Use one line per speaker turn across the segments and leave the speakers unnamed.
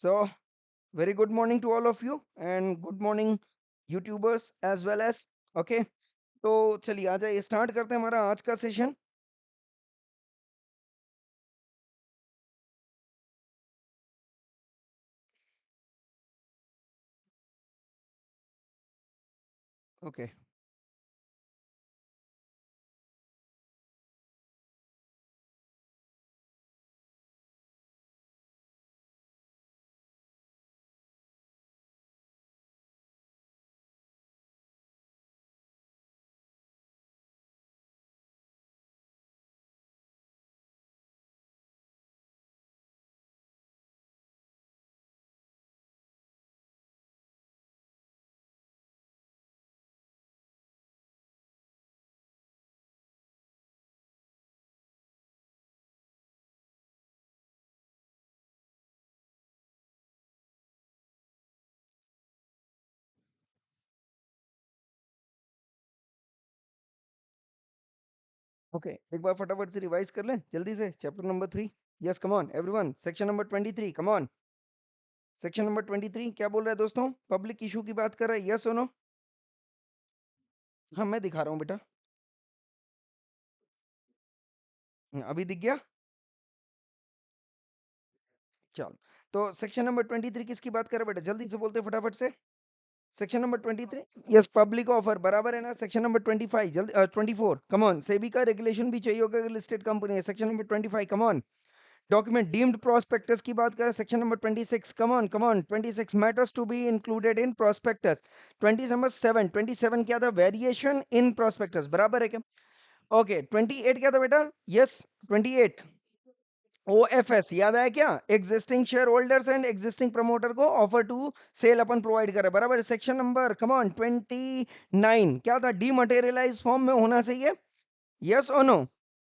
So, very good morning to all of you and good morning YouTubers as well as okay. तो चलिए आ जाइए start करते हैं हमारा आज का सेशन। ओके ओके एक बार फटाफट से रिवाइज कर लें जल्दी से chapter number 3। Yes come on everyone, section number 23 come on. Section number 23 क्या बोल रहा है दोस्तों? पब्लिक इशू की बात कर रहा है, यस और नो? हाँ मैं दिखा रहा हूँ बेटा। अभी दिख गया? चल, तो सेक्शन नंबर 23 किसकी बात कर रहा है बेटा? जल्दी से बोलते फटाफट से। Section number 23 yes public offer बराबर है ना। सेक्शन नंबर 25 जल्दी 24 कम ऑन। सेबी का रेगुलेशन भी चाहिए होगा अगर लिस्टेड कंपनी है। Section number 25 come on. Document deemed prospectus की बात करें, section number 26 come on 26 matters to be included in prospectus. 20 number 7 27 क्या था? वेरिएशन इन प्रोस्पेक्टस बराबर है क्या? ओके 28 क्या था बेटा? यस 28 ओएफएस याद आया क्या? Existing share holders and existing promoter को ऑफर टू सेल अपन प्रोवाइड करे बराबर। सेक्शन नंबर कम ऑन 29 क्या था? डीमटेरियलाइज फॉर्म में होना चाहिए, यस और नो?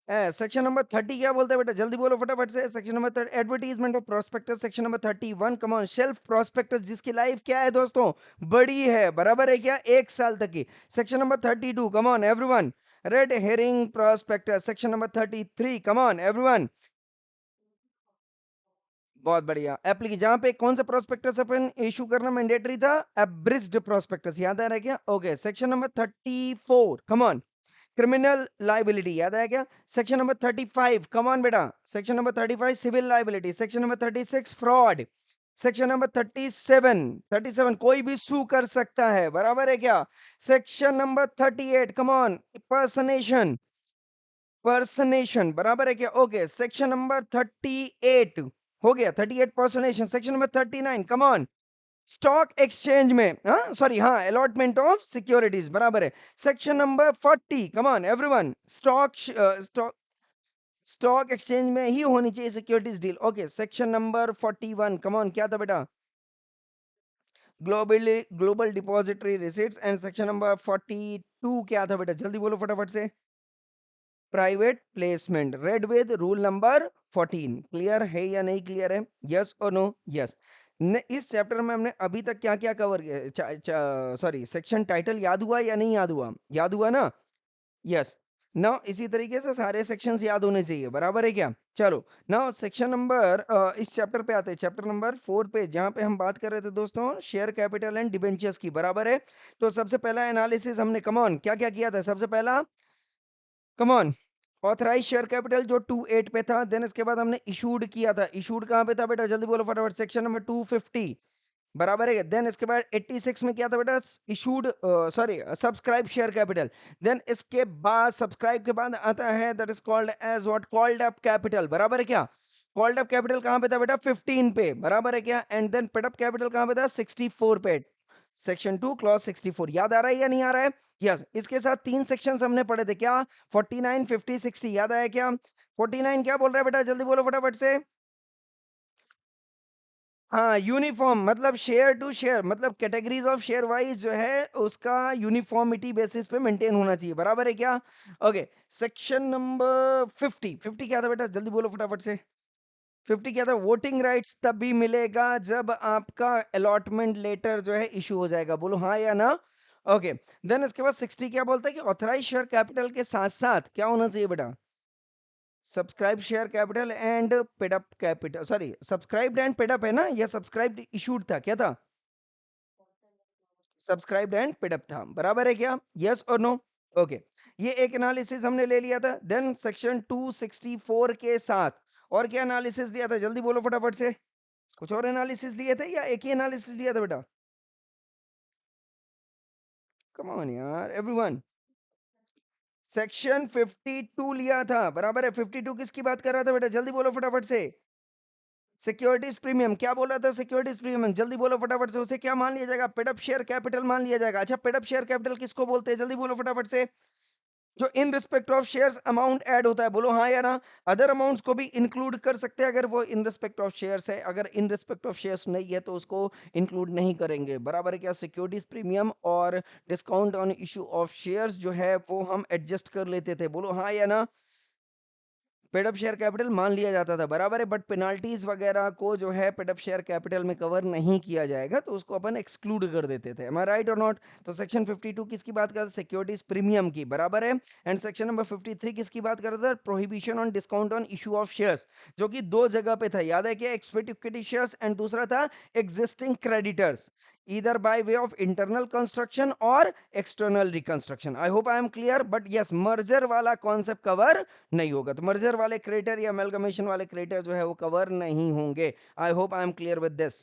सेक्शन नंबर 30 क्या बोलते हैं बेटा? जल्दी बोलो फटाफट से। Section number 30 advertisement of prospectus. Section number 31 come on shelf prospectus जिसकी लाइफ क्या है दोस्तों? बड़ी है बराबर है क्या? 1 साल तक की। Section number 32 come on everyone red herring prospectus. Section number 33 come on everyone. बहुत बढ़िया। एप्लीकेशन जहां पे कौन सा प्रोस्पेक्टस अपन इशू करना मैंडेटरी था? एब्रिस्ड प्रोस्पेक्टस याद आ रहा है क्या? Okay section number 34 come on criminal liability याद आया क्या? सेक्शन नंबर 35 कम ऑन बेटा। Section number 35 civil liability. Section number 36 fraud. Section number 37 कोई भी सू कर सकता है बराबर है क्या? Section number 38 come on personation. Personation बराबर है क्या? ओके सेक्शन नंबर 38 हो गया। 38 personation. Section number 39 come on stock exchange में सॉरी हाँ अलॉटमेंट ऑफ सिक्योरिटीज बराबर है। Section number 40 come on everyone stock stock exchange में ही होनी चाहिए securities deal. Okay section number 41 come on क्या था बेटा? Global depository receipts. And section number 42 क्या था बेटा? जल्दी बोलो फटाफट से। Private placement read with rule number 14। Clear है या नहीं क्लियर है? यस और नो? यस। इस चैप्टर में हमने अभी तक क्या क्या कवर किया? सॉरी सेक्शन टाइटल याद हुआ या नहीं याद हुआ? याद हुआ ना? यस। नाउ इसी तरीके से सारे सेक्शंस याद होने चाहिए बराबर है क्या? चलो नाउ सेक्शन नंबर इस चैप्टर पे आते हैं, चैप्टर नंबर 4 पे, जहां पे हम बात कर रहे थे दोस्तों शेयर कैपिटल एंड डिबेंचर्स की बराबर है। तो सबसे पहला एनालिसिस हमने कम ऑन क्या क्या किया था? सबसे पहला come on authorise share capital जो 28 पे था। देन इसके बाद हमने इशूड किया था। इशूड कहां पे था बेटा? जल्दी बोलो फटाफट। सेक्शन नंबर 250 बराबर है। देन इसके बाद 86 में क्या था बेटा? Issued sorry subscribe share capital. Then इसके बाद सब्सक्राइब के बाद आता है that is called as what? Called up capital बराबर है क्या? कॉल्ड अप कैपिटल कहां पे था बेटा? 15 पे बराबर है क्या? And then paid up capital कहां पे था? 64 पे। सेक्शन 2 क्लॉज 64 याद आ रहा है या नहीं आ रहा है? यस। इसके साथ 3 सेक्शंस हमने पढ़े थे क्या? 49 50 60 याद आया क्या? 49 क्या बोल रहा है बेटा? जल्दी बोलो फटाफट से। हाँ यूनिफॉर्म मतलब शेयर टू शेयर मतलब कैटेगरीज ऑफ शेयर वाइज जो है उसका यूनिफॉर्मिटी बेसिस पे मेंटेन होना चाहिए बराबर है क्या? ओके सेक्शन नंबर 50 50 क्या था बेटा? जल्दी बोलो फटाफट से। 50 क्या था? वोटिंग राइट्स तब भी मिलेगा जब आपका अलॉटमेंट लेटर जो है इशू हो जाएगा। बोलो हाँ या ना? ओके। देन इसके बाद 60 क्या बोलता है कि ऑथराइज शेयर कैपिटल के साथ साथ क्या होना चाहिए बेटा? Subscribe share capital and paid up capital, sorry subscribed and paid up है ना, या सब्सक्राइब्ड इशूड था, क्या था? सब्सक्राइब्ड एंड पेड अप था, बराबर है क्या? यस और नो? ओके, ये एक एनालिसिस हमने ले लिया था। देन सेक्शन 264 के साथ और क्या एनालिसिस लिया था, जल्दी बोलो फटाफट से। कुछ और एनालिसिस लिए थे या एक ही एनालिसिस लिया था बेटा? कम ऑन यार एवरीवन, सेक्शन 52 लिया था, बराबर है। 52 किसकी बात कर रहा था बेटा, जल्दी बोलो फटाफट से। सिक्योरिटीज प्रीमियम, क्या बोला था? सिक्योरिटीज प्रीमियम, जल्दी बोलो फटाफट से। उसे क्या मान लिया जाएगा? पेड अप शेयर कैपिटल मान लिया जाएगा। अच्छा, पेड अप शेयर कैपिटल किसको बोलते हैं, जल्दी बोलो फटाफट से। जो इन respect of shares amount add होता है, बोलो हाँ या ना। अदर अमाउंट्स को भी इंक्लूड कर सकते हैं अगर वो इन रिस्पेक्ट ऑफ शेयर्स है, अगर इन रिस्पेक्ट ऑफ शेयर्स नहीं है तो उसको इंक्लूड नहीं करेंगे, बराबर है क्या? सिक्योरिटीज प्रीमियम और discount on issue of shares जो है वो हम एडजस्ट कर लेते थे, बोलो हाँ या ना। पेड अप शेयर कैपिटल मान लिया जाता था, बराबर है। बट पेनाल्टीज वगैरह को जो है पेड अप शेयर कैपिटल में कवर नहीं किया जाएगा, तो उसको अपन एक्सक्लूड कर देते थे। एम आई राइट और नॉट? तो सेक्शन 52 किसकी बात करता है? सिक्योरिटीज प्रीमियम की, बराबर है। एंड सेक्शन नंबर 53 किसकी बात करता है? Prohibition on discount on issue of shares, जो कि दो जगह पे था, याद है क्या? एक्सपेक्ट इक्विटी शेयर्स एंड दूसरा था existing creditors, either by way of internal construction or external reconstruction. I hope I am clear, but yes, merger वाला concept cover नहीं होगा, तो मर्जर वाले क्रेटर या अमेलगमेशन वाले क्रेटर जो है वो कवर नहीं होंगे। आई hope I am clear with this.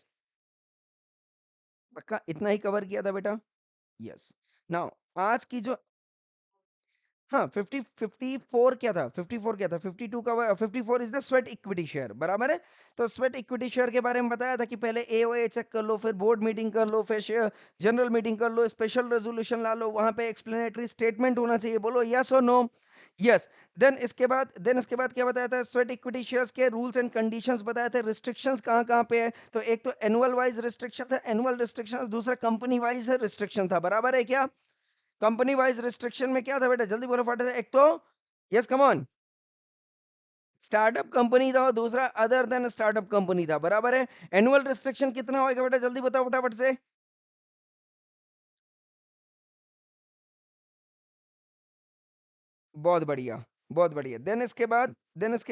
पक्का इतना ही कवर किया था बेटा? यस। नाउ आज की जो, हाँ 54 क्या था, 54 क्या था, 52 का 54 is the sweat equity share, बराबर है। तो स्वेट इक्विटी शेयर के बारे में बताया था कि पहले एओए चेक कर लो, फिर बोर्ड मीटिंग कर लो, फिर शेयर जनरल मीटिंग कर लो, स्पेशल रेजोल्यूशन ला लो, वहां पे एक्सप्लेनेटरी स्टेटमेंट होना चाहिए, बोलो यस और नो? यस। देन इसके बाद क्या बताया था? स्वेट इक्विटी शेयर्स के रूल्स एंड कंडीशंस बताए थे। रिस्ट्रिक्शंस कहाँ कहाँ पे है, तो एक तो एनुअल वाइज रिस्ट्रिक्शन था, एनुअल रिस्ट्रिक्शन, दूसरा कंपनी वाइज रिस्ट्रिक्शन था, बराबर है क्या? कंपनी वाइज रिस्ट्रिक्शन में क्या था बेटा, जल्दी बोलो फटाफट से। एक तो yes come on, startup company था और दूसरा अदर देन स्टार्टअप कंपनी था, बराबर है। एनुअल रिस्ट्रिक्शन कितना होगा बेटा, जल्दी बताओ फटाफट से। बहुत बढ़िया, बहुत बढ़िया। देन इसके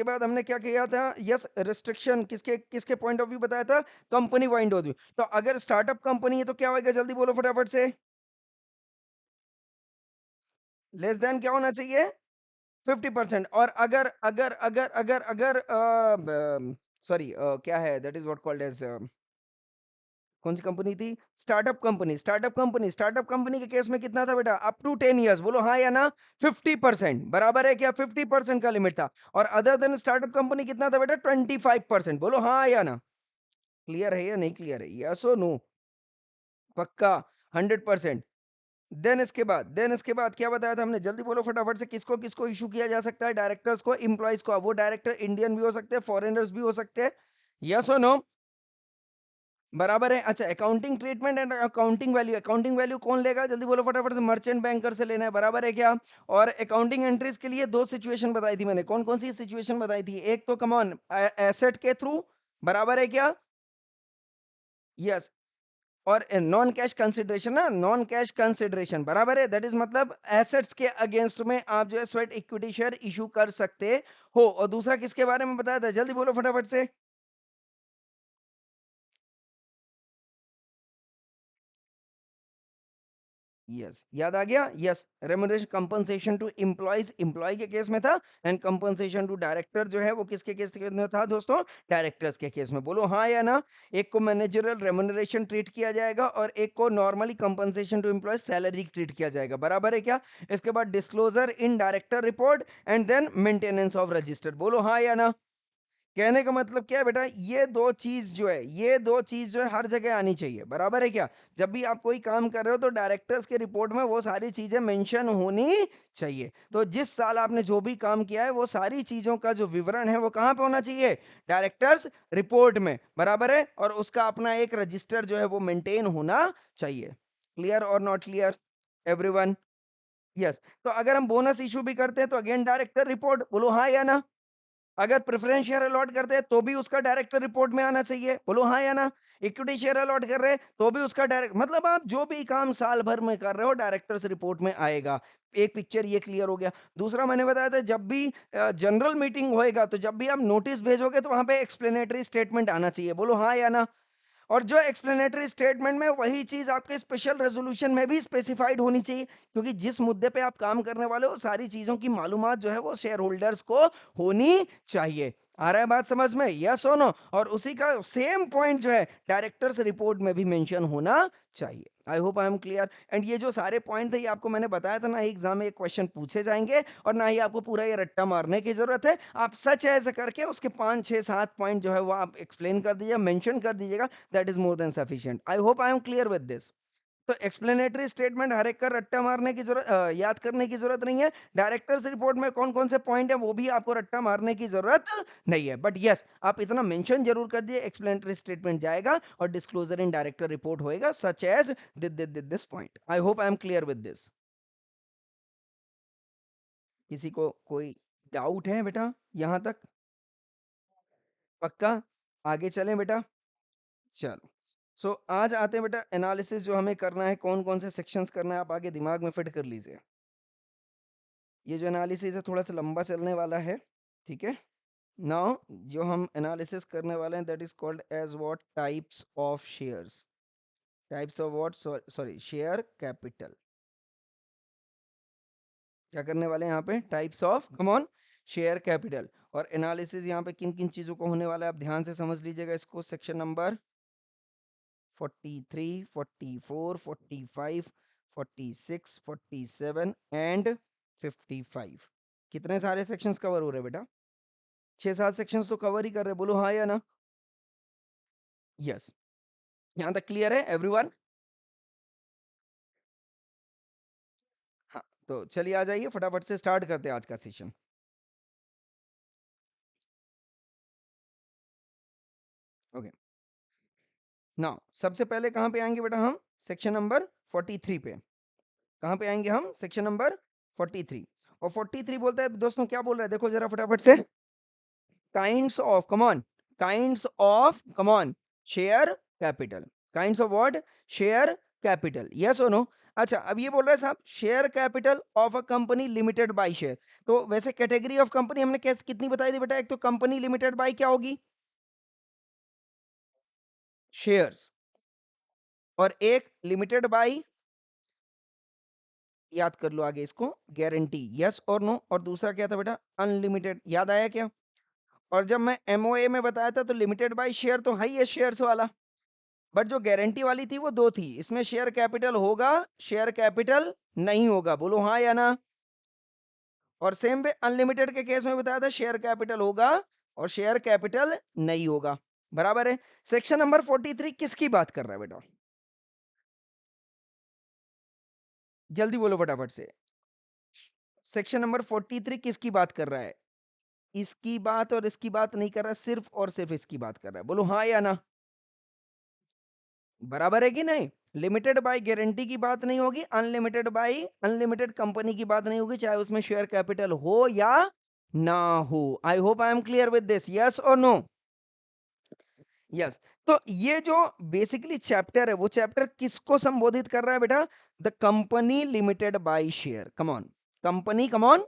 बाद हमने क्या किया था? यस, रिस्ट्रिक्शन किसके किसके पॉइंट ऑफ व्यू बताया था? Company point of view. तो अगर स्टार्टअप कंपनी है तो क्या होगा, जल्दी बोलो फटाफट से। लेस देन क्या होना चाहिए? 50%। और अगर अगर अगर अगर अगर सॉरी, क्या है, that is what called as, कौन सी कंपनी थी? स्टार्टअप कंपनी के केस में कितना था बेटा? अप टू 10 इयर्स, बोलो हाँ या ना। 50%, बराबर है क्या? 50% का लिमिट था। और अदर देन स्टार्टअप कंपनी कितना था बेटा? 25%, बोलो हाँ या ना। क्लियर है या नहीं क्लियर है, यस और नो? पक्का? 100%। देन इसके बाद क्या बताया था हमने, जल्दी बोलो फटाफट से। किसको किसको इशू किया जा सकता है? डायरेक्टर्स को, इंप्लॉइज को। वो डायरेक्टर इंडियन भी हो सकते हैं, फॉरेनर्स भी हो सकते हैं, यस और नो? बराबर है। अच्छा, accounting treatment and accounting value कौन लेगा, जल्दी बोलो फटाफट से। मर्चेंट बैंकर से लेना है, बराबर है क्या? और अकाउंटिंग एंट्रीज के लिए दो सिचुएशन बताई थी मैंने, कौन कौन सी सिचुएशन बताई थी? एक तो कमॉन एसेट के थ्रू, बराबर है क्या? यस। और नॉन कैश कंसिडरेशन ना, नॉन कैश कंसिडरेशन, बराबर है। दैट इज मतलब एसेट्स के अगेंस्ट में आप जो है स्वेट इक्विटी शेयर इशू कर सकते हो। और दूसरा किसके बारे में बताया था, जल्दी बोलो फटाफट से। यस, याद आ गया। Yes, remuneration compensation to employees, employee के केस में था। एंड कंपनसेशन टू डायरेक्टर जो है वो किसके केस में था दोस्तों? डायरेक्टर्स के केस में, बोलो हाँ या ना। एक को मैनेजरल रेमुनरेशन ट्रीट किया जाएगा और एक को normally compensation to employee salary treat किया जाएगा, बराबर है क्या? इसके बाद disclosure in director report and then maintenance of register, बोलो हाँ या ना। कहने का मतलब क्या है बेटा, ये दो चीज जो है हर जगह आनी चाहिए, बराबर है क्या? जब भी आप कोई काम कर रहे हो तो डायरेक्टर्स के रिपोर्ट में वो सारी चीजें मेंशन होनी चाहिए। तो जिस साल आपने जो भी काम किया है वो सारी चीजों का जो विवरण है वो कहाँ पे होना चाहिए? डायरेक्टर्स रिपोर्ट में, बराबर है। और उसका अपना एक रजिस्टर जो है वो मेंटेन होना चाहिए। क्लियर और नॉट क्लियर एवरीवन? यस। तो अगर हम बोनस इशू भी करते हैं तो अगेन डायरेक्टर रिपोर्ट, बोलो हाँ या ना। अगर प्रेफरेंस शेयर अलॉट करते हैं तो भी उसका डायरेक्टर रिपोर्ट में आना चाहिए, बोलो हाँ या ना? इक्विटी शेयर अलॉट कर रहे हैं तो भी उसका डायरेक्ट, मतलब आप जो भी काम साल भर में कर रहे हो डायरेक्टर्स रिपोर्ट में आएगा। एक पिक्चर ये क्लियर हो गया। दूसरा मैंने बताया था जब भी जनरल मीटिंग होएगा तो जब भी आप नोटिस भेजोगे तो वहां पे एक्सप्लेनेटरी स्टेटमेंट आना चाहिए, बोलो हाँ या ना? और जो एक्सप्लेनेटरी स्टेटमेंट में वही चीज आपके स्पेशल रेजोल्यूशन में भी स्पेसिफाइड होनी चाहिए, क्योंकि जिस मुद्दे पे आप काम करने वाले हो सारी चीजों की मालूमात जो है वो शेयर होल्डर्स को होनी चाहिए। आ रहा है बात समझ में, यस और नो? और उसी का सेम पॉइंट जो है डायरेक्टर्स रिपोर्ट में भी मेंशन होना चाहिए। आई hope I am clear. And ये जो सारे पॉइंट थे ये आपको मैंने बताया था ना, एग्जाम में क्वेश्चन पूछे जाएंगे और ना ही आपको पूरा ये रट्टा मारने की जरूरत है। आप सच ऐसे करके उसके 5 6 7 पॉइंट जो है वो आप एक्सप्लेन कर दीजिए, मेंशन कर दीजिएगा, that is more than sufficient. I hope I am clear with this. तो एक्सप्लेनेटरी स्टेटमेंट हर एक का रट्टा मारने की जरूरत, याद करने की जरूरत नहीं है। डायरेक्टर्स रिपोर्ट में कौन कौन से पॉइंट है वो भी आपको रट्टा मारने की जरूरत नहीं है, बट यस आप इतना मेंशन जरूर कर दिए एक्सप्लेनेटरी स्टेटमेंट जाएगा और डिस्क्लोजर इन डायरेक्टर रिपोर्ट होएगा such as this point. I hope I am clear with this. किसी को कोई डाउट है बेटा यहां तक? पक्का? आगे चलें बेटा? चलो। आज आते हैं बेटा एनालिसिस जो हमें करना है, कौन कौन से सेक्शंस करना है आप आगे दिमाग में फिट कर लीजिए। ये जो एनालिसिस है थोड़ा सा लंबा चलने वाला है, ठीक है? नाउ जो हम एनालिसिस करने वाले हैं that is called as what types of shares. Types of what, sorry share capital. क्या करने वाले हैं यहाँ पे? Types of, come on, share capital. और एनालिसिस यहाँ पे किन किन चीजों को होने वाला है आप ध्यान से समझ लीजिएगा इसको। Section number 43, 44, 45, 46, 47 and 55। कितने सारे सेक्शंस कवर हो रहे हैं बेटा? 6 7 सेक्शंस तो कवर ही कर रहे हैं, बोलो हाँ या ना? यस। यहाँ तक क्लियर है एवरीवन? हाँ, तो चलिए आ जाइए फटाफट से स्टार्ट करते हैं आज का सेशन। ओके। नाउ सबसे पहले कहाँ पे आएंगे बेटा हम? सेक्शन नंबर 43 पे। कहाँ पे आएंगे हम? Section number 43। और 43 बोलता है दोस्तों, क्या बोल रहा है देखो जरा फटाफट से। Kinds of, come on, kinds of, come on, share capital. Kinds of what? Share capital, yes और नो? अच्छा अब ये बोल रहा है साहब share capital of a company limited by share. तो वैसे कैटेगरी ऑफ कंपनी हमने कैसे कितनी बताई थी बेटा? एक तो कंपनी लिमिटेड बाय क्या होगी? शेयर्स। और एक लिमिटेड बाय, याद कर लो आगे इसको, गारंटी, यस और नो? और दूसरा क्या था बेटा? अनलिमिटेड, याद आया क्या? और जब मैं एमओए में बताया था तो लिमिटेड बाय शेयर तो है ही है शेयर्स वाला, बट जो गारंटी वाली थी वो दो थी। इसमें शेयर कैपिटल होगा, शेयर कैपिटल नहीं होगा, बोलो हाँ या ना? और सेम वे अनलिमिटेड के केस में बताया था शेयर कैपिटल होगा और शेयर कैपिटल नहीं होगा, बराबर है? सेक्शन नंबर 43 किसकी बात कर रहा है बेटा? जल्दी बोलो फटाफट से। सेक्शन नंबर 43 किसकी बात कर रहा है? इसकी बात और इसकी बात नहीं कर रहा, सिर्फ और सिर्फ इसकी बात कर रहा है, बोलो हाँ या ना? बराबर है कि नहीं? लिमिटेड बाय गारंटी की बात नहीं होगी, अनलिमिटेड बाय अनलिमिटेड कंपनी की बात नहीं होगी, चाहे उसमें शेयर कैपिटल हो या ना हो। आई hope I am clear with this, yes और नो? यस। तो ये जो बेसिकली चैप्टर है वो चैप्टर किसको संबोधित कर रहा है बेटा? The company limited by share, come on, company, come on,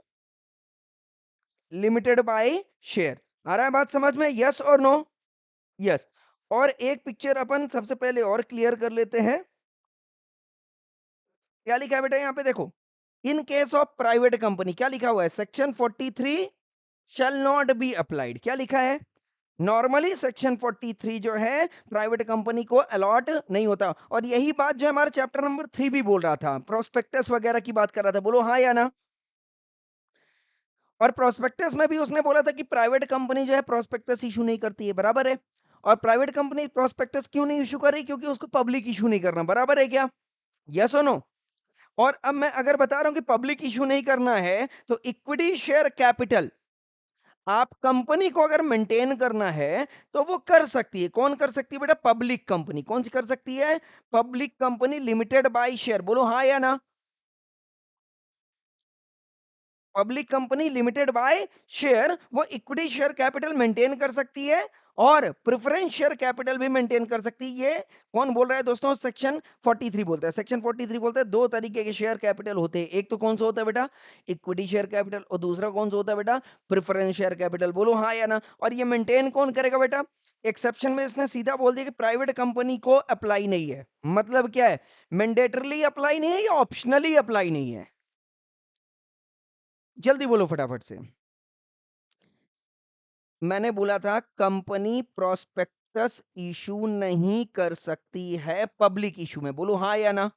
limited by share. आ रहा है बात समझ में, यस और नो? यस। और एक पिक्चर अपन सबसे पहले और क्लियर कर लेते हैं। क्या लिखा है बेटा यहाँ पे देखो? In case of private company क्या लिखा हुआ है? Section 43 shall not be applied. क्या लिखा है? नॉर्मली सेक्शन 43 जो है प्राइवेट कंपनी को अलॉट नहीं होता। और यही बात जो हमारा चैप्टर नंबर 3 भी बोल रहा था, प्रोस्पेक्टस वगैरह की बात कर रहा था, बोलो हाँ या ना? और प्रोस्पेक्टस में भी उसने बोला था कि प्राइवेट कंपनी जो है प्रोस्पेक्टस इशू नहीं करती है, बराबर है? और प्राइवेट कंपनी प्रोस्पेक्टस क्यों नहीं इशू कर रही? क्योंकि उसको पब्लिक इशू नहीं करना, बराबर है क्या? यस और नो? और अब मैं अगर बता रहा हूं कि पब्लिक इशू नहीं करना है तो इक्विटी शेयर कैपिटल आप कंपनी को अगर मेंटेन करना है तो वो कर सकती है। कौन कर सकती है बेटा? Public company. कौन सी कर सकती है? Public company limited by share, बोलो हाँ या ना? Public company limited by share वो इक्विटी शेयर कैपिटल मेंटेन कर सकती है और प्रेफरेंस शेयर कैपिटल भी मेंटेन कर सकती है। ये कौन बोल रहा है दोस्तों? सेक्शन 43 बोलता है। सेक्शन 43 बोलता है दो तरीके के शेयर कैपिटल होते हैं। एक तो कौन सा होता है बेटा? Equity share capital. और दूसरा कौन सा होता है बेटा? Preference share capital. बोलो हाँ या ना। और ये मेंटेन कौन करेगा बेटा? एक्सेप्शन में इसने सीधा बोल दिया कि प्राइवेट कंपनी को अप्लाई नहीं है। मतलब क्या है? मैंडेटरली अप्लाई नहीं है या ऑप्शनली अप्लाई नहीं है? जल्दी बोलो फटाफट से। मैंने बोला था कंपनी प्रोस्पेक्टस इशू नहीं कर सकती है पब्लिक इशू में। बोलो हाँ या ना।